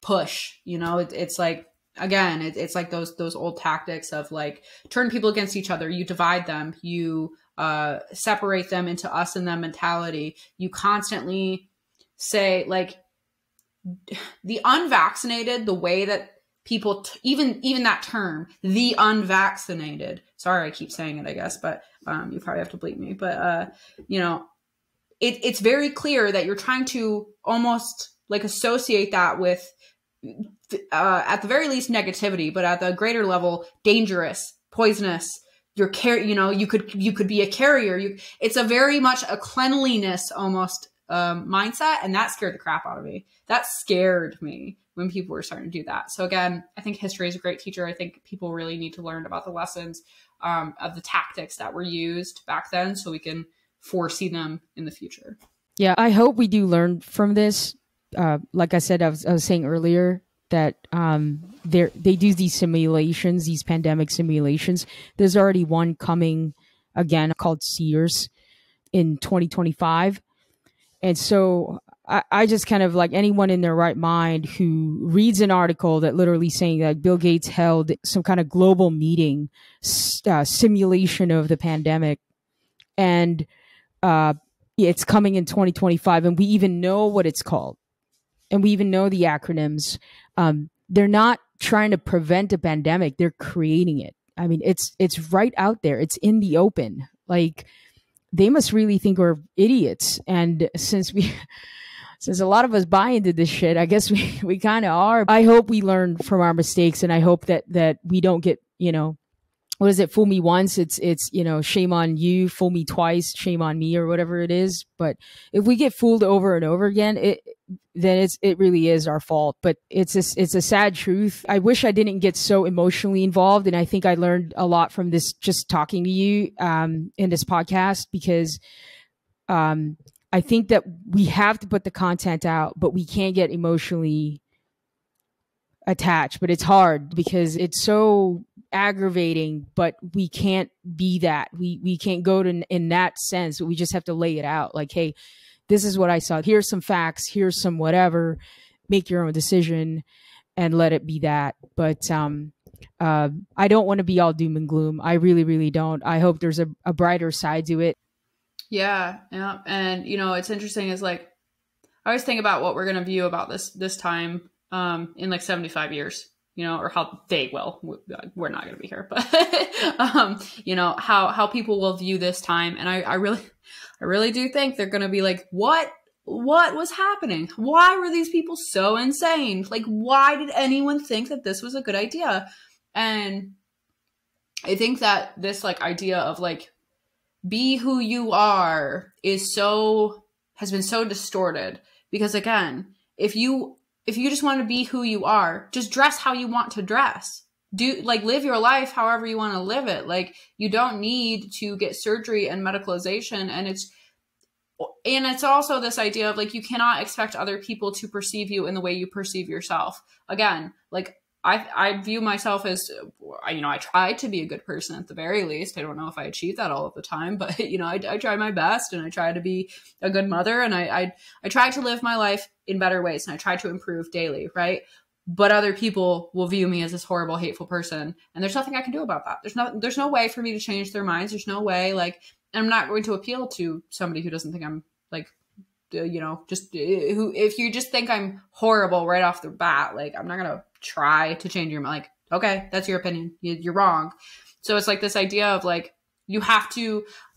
push. It's like, again, it's like those old tactics of like turn people against each other. You divide them, you separate them into us and them mentality. You constantly say like the unvaccinated, the way that people, even that term, the unvaccinated, sorry, I keep saying it, I guess, but you probably have to bleep me, but it's very clear that you're trying to almost like associate that with at the very least negativity, but at the greater level, dangerous, poisonous. You could be a carrier. It's a very much a cleanliness almost mindset, and that scared the crap out of me. That scared me when people were starting to do that. So again, I think history is a great teacher. I think people really need to learn about the lessons of the tactics that were used back then, so we can foresee them in the future. Yeah, I hope we do learn from this. Like I said, I was saying earlier that they do these simulations, these pandemic simulations. There's already one coming again called Sears in 2025. And so I just kind of like anyone in their right mind who reads an article that literally saying that Bill Gates held some kind of global meeting, simulation of the pandemic. And it's coming in 2025. And we even know what it's called. And we even know the acronyms. They're not trying to prevent a pandemic. They're creating it. I mean, it's right out there. It's in the open. Like, they must really think we're idiots. And since a lot of us buy into this shit, I guess we kind of are. I hope we learn from our mistakes, and I hope that we don't get, what is it? Fool me once, it's shame on you. Fool me twice, shame on me, or whatever it is. But if we get fooled over and over again, then it really is our fault. But it's a sad truth. I wish I didn't get so emotionally involved, and I think I learned a lot from this just talking to you in this podcast, because I think that we have to put the content out, but we can't get emotionally attached. But it's hard because it's so aggravating, but we can't be that. We can't go to in that sense. We just have to lay it out. Like, hey, this is what I saw. Here's some facts. Here's some whatever. Make your own decision and let it be that. But I don't want to be all doom and gloom. I really, really don't. I hope there's a brighter side to it. Yeah. And, it's interesting is like, I always think about what we're going to view about this time in like 75 years, or how they will. We're not going to be here, but, how people will view this time. And I really do think they're going to be like, what what was happening? Why were these people so insane? Like, why did anyone think that this was a good idea? And I think that this like idea of like, be who you are has been so distorted, because again, if you just want to be who you are, just dress how you want to dress. Live your life however you want to live it. Like, you don't need to get surgery and medicalization. And it's also this idea of like, you cannot expect other people to perceive you in the way you perceive yourself. Again, like, I view myself as, I try to be a good person at the very least. I don't know if I achieve that all of the time, but, I try my best, and I try to be a good mother, and I try to live my life in better ways, and I try to improve daily, right? But other people will view me as this horrible, hateful person, and there's nothing I can do about that. There's no way for me to change their minds. There's no way, like, and I'm not going to appeal to somebody who doesn't think I'm like, if you just think I'm horrible right off the bat, like, I'm not going to try to change your mind. Like, okay, that's your opinion. You're wrong. So it's like this idea of like,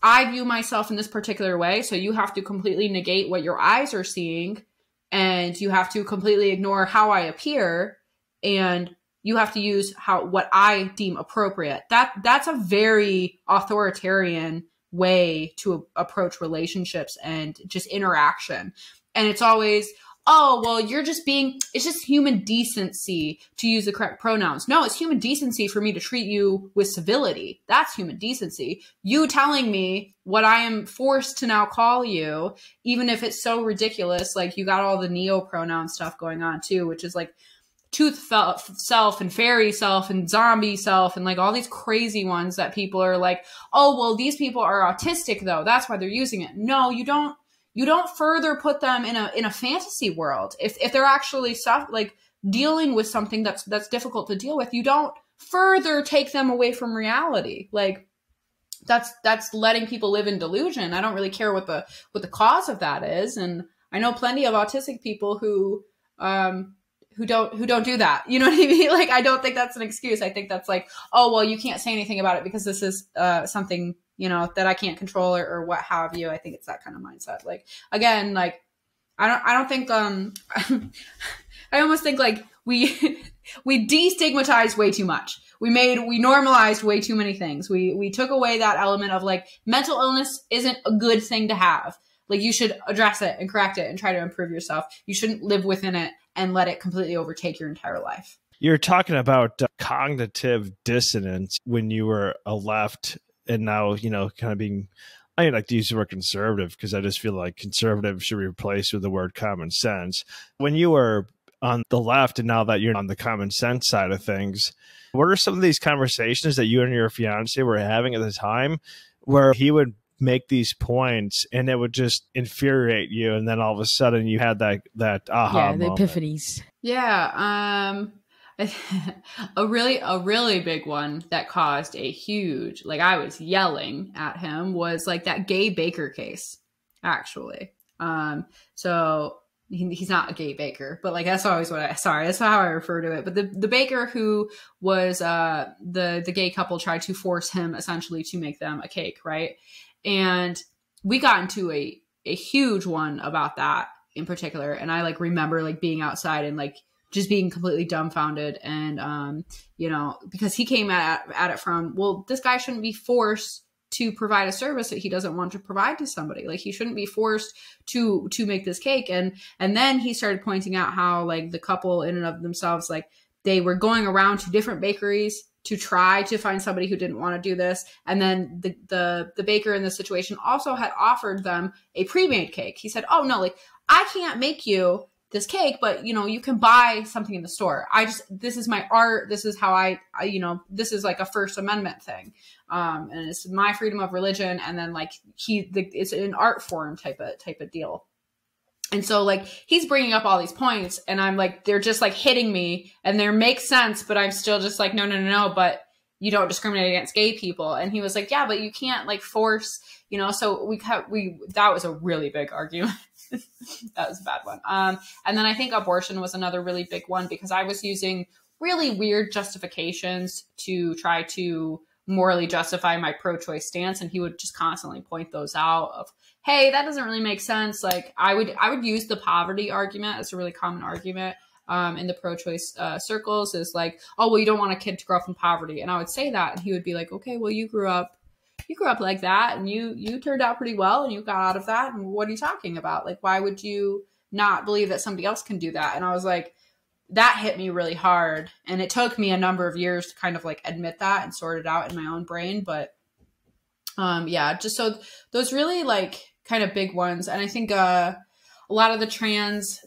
I view myself in this particular way. So you have to completely negate what your eyes are seeing, and you have to completely ignore how I appear, and you have to use what I deem appropriate. That's a very authoritarian way to approach relationships and just interaction. And it's always, oh, well, it's just human decency to use the correct pronouns. No, it's human decency for me to treat you with civility. That's human decency. You telling me what I am forced to now call you, even if it's so ridiculous, like, you got all the neo-pronoun stuff going on too, which is like tooth self and fairy self and zombie self and like all these crazy ones that people are like, oh, well, these people are autistic though, that's why they're using it. No, you don't further put them in a fantasy world. If they're actually like dealing with something that's difficult to deal with, you don't further take them away from reality. Like, that's letting people live in delusion. I don't really care what the cause of that is. And I know plenty of autistic people who don't do that. You know what I mean? Like, I don't think that's an excuse. I think that's like, oh, well, you can't say anything about it because this is something, that I can't control or what have you. I think it's that kind of mindset. Like, again, like, I don't think, I almost think like we destigmatized way too much. We normalized way too many things. We took away that element of like, mental illness isn't a good thing to have. Like, you should address it and correct it and try to improve yourself. You shouldn't live within it and let it completely overtake your entire life. You're talking about cognitive dissonance when you were a left, and now, kind of being, I like to use the word conservative because I just feel like conservative should be replaced with the word common sense. When you were on the left and now that you're on the common sense side of things, what are some of these conversations that you and your fiance were having at the time where he would make these points and it would just infuriate you, and then all of a sudden you had that aha moment? The epiphanies. Yeah. A really big one that caused a huge, like, I was yelling at him was like that gay baker case, actually. So he's not a gay baker, but like, that's always that's how I refer to it. But the baker who was the gay couple tried to force him essentially to make them a cake, right? And we got into a huge one about that in particular. And I like remember like being outside and like just being completely dumbfounded. And, because he came at it from, well, this guy shouldn't be forced to provide a service that he doesn't want to provide to somebody. Like, he shouldn't be forced to make this cake. And then he started pointing out how like the couple in and of themselves, like, they were going around to different bakeries to try to find somebody who didn't want to do this. And then the baker in this situation also had offered them a pre-made cake. He said, oh no, like, I can't make you this cake, but you can buy something in the store. This is my art. This is how I this is like a First Amendment thing. And it's my freedom of religion. And then like it's an art form type of deal. And so like, he's bringing up all these points and I'm like, they're just like hitting me and they make sense, but I'm still just like, no, but you don't discriminate against gay people. And he was like, yeah, but you can't like force, so that was a really big argument. That was a bad one. And then I think abortion was another really big one because I was using really weird justifications to try to morally justify my pro-choice stance. And he would just constantly point those out of, hey, that doesn't really make sense. Like I would use the poverty argument as a really common argument in the pro-choice circles, is like, oh, well, you don't want a kid to grow up in poverty. And I would say that, and he would be like, okay, well, you grew up like that, and you turned out pretty well, and you got out of that. And what are you talking about? Like, why would you not believe that somebody else can do that? And I was like, that hit me really hard. And it took me a number of years to kind of like admit that and sort it out in my own brain. But yeah, just so those really like kind of big ones. And I think a lot of the trans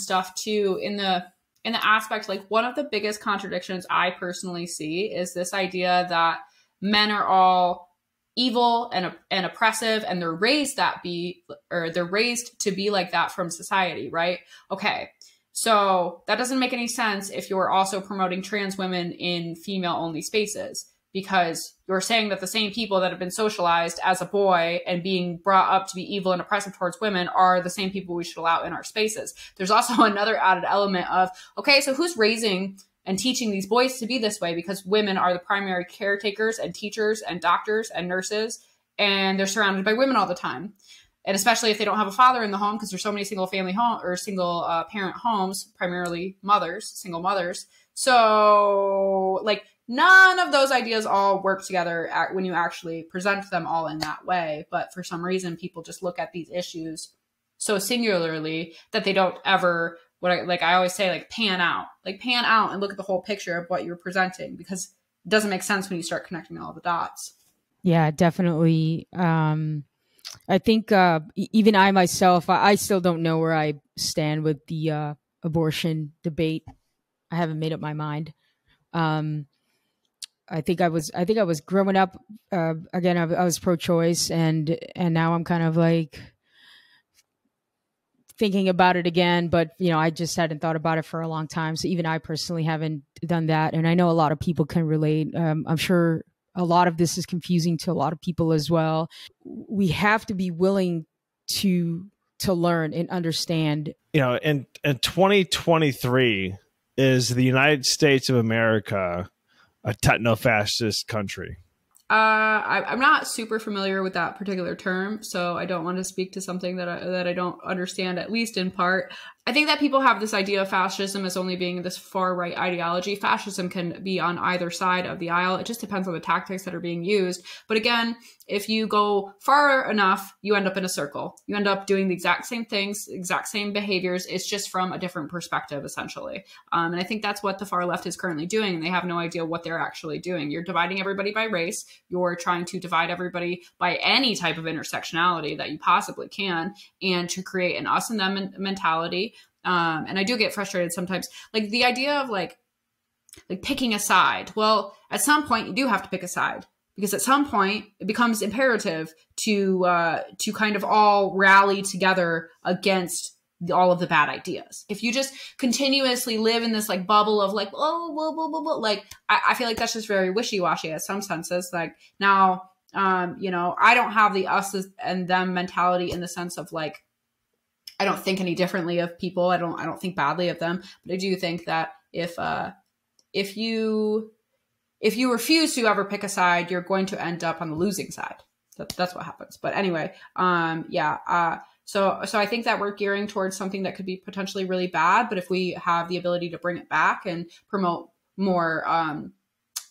stuff too, in the aspect, like one of the biggest contradictions I personally see is this idea that men are all evil and oppressive, and they're raised to be like that from society, right? Okay. So that doesn't make any sense if you're also promoting trans women in female only spaces, because you're saying that the same people that have been socialized as a boy and being brought up to be evil and oppressive towards women are the same people we should allow in our spaces. There's also another added element of, okay, so who's raising and teaching these boys to be this way? Because women are the primary caretakers and teachers and doctors and nurses, and they're surrounded by women all the time. And especially if they don't have a father in the home, because there's so many single family home or single parent homes, primarily single mothers. So like none of those ideas all work together when you actually present them all in that way. But for some reason, people just look at these issues so singularly that they don't ever, I always say, like pan out and look at the whole picture of what you're presenting, because it doesn't make sense when you start connecting all the dots. Yeah, definitely. I think even I myself, I still don't know where I stand with the abortion debate. I haven't made up my mind. I think I was growing up. Again, I was pro-choice, and now I'm kind of like thinking about it again. But I just hadn't thought about it for a long time. So even I personally haven't done that, and I know a lot of people can relate. I'm sure a lot of this is confusing to a lot of people as well. We have to be willing to learn and understand. In 2023, is the United States of America a techno-fascist country? I'm not super familiar with that particular term, so I don't want to speak to something that I don't understand, at least in part. I think that people have this idea of fascism as only being this far right ideology. Fascism can be on either side of the aisle. It just depends on the tactics that are being used. But again, if you go far enough, you end up in a circle. You end up doing the exact same things, exact same behaviors. It's just from a different perspective, essentially. And I think that's what the far left is currently doing. And they have no idea what they're actually doing. You're dividing everybody by race. You're trying to divide everybody by any type of intersectionality that you possibly can, and to create an us and them mentality. And I do get frustrated sometimes, like the idea of like picking a side. Well, at some point you do have to pick a side, because at some point it becomes imperative to kind of all rally together against all of the bad ideas. If you just continuously live in this like bubble of like, oh, blah, blah, blah, blah, like I feel like that's just very wishy-washy in some senses. Like now, I don't have the us and them mentality in the sense of like, I don't think any differently of people. I don't think badly of them, but I do think that if you refuse to ever pick a side, you're going to end up on the losing side. That's what happens. But anyway, so I think that we're gearing towards something that could be potentially really bad, but if we have the ability to bring it back and promote more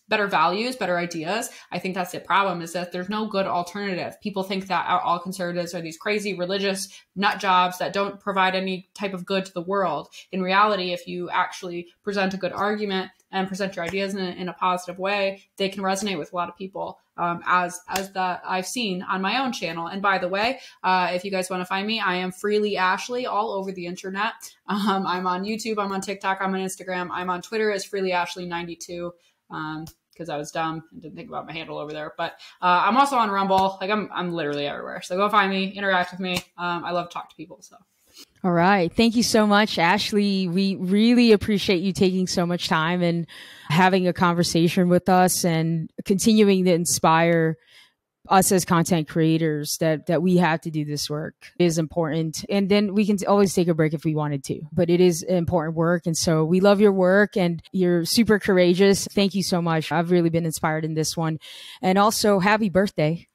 better values, better ideas, I think that's the problem, is that there's no good alternative. People think that all conservatives are these crazy religious nut jobs that don't provide any type of good to the world. In reality, if you actually present a good argument and present your ideas in a positive way, they can resonate with a lot of people, as that I've seen on my own channel. And by the way, if you guys want to find me, I am Freely Ashley all over the internet. I'm on YouTube, I'm on TikTok, I'm on Instagram, I'm on Twitter as Freely Ashley 92. Because I was dumb and didn't think about my handle over there. But I'm also on Rumble. Like I'm literally everywhere. So go find me, interact with me. I love to talk to people. So. All right. Thank you so much, Ashley. We really appreciate you taking so much time and having a conversation with us and continuing to inspire us as content creators that we have to do this work is important. And then we can always take a break if we wanted to, but it is important work. And so we love your work and you're super courageous. Thank you so much. I've really been inspired in this one. And also happy birthday.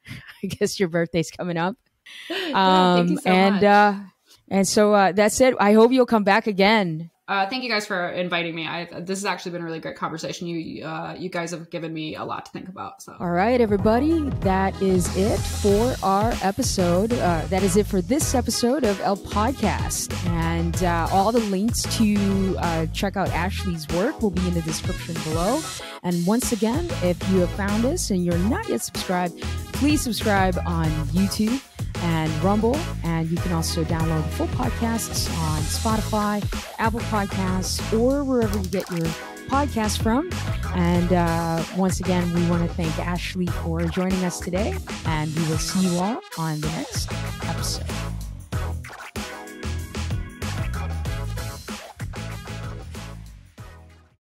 I guess your birthday's coming up. Thank you so much. And so that's it. I hope you'll come back again. Thank you guys for inviting me. This has actually been a really great conversation. You guys have given me a lot to think about. So, all right, everybody, that is it for our episode. That is it for this episode of El Podcast. And all the links to check out Ashley's work will be in the description below. And once again, if you have found us and you're not yet subscribed, please subscribe on YouTube and Rumble, and you can also download the full podcasts on Spotify, Apple Podcasts, or wherever you get your podcasts from. And once again, we want to thank Ashley for joining us today, and we will see you all on the next episode.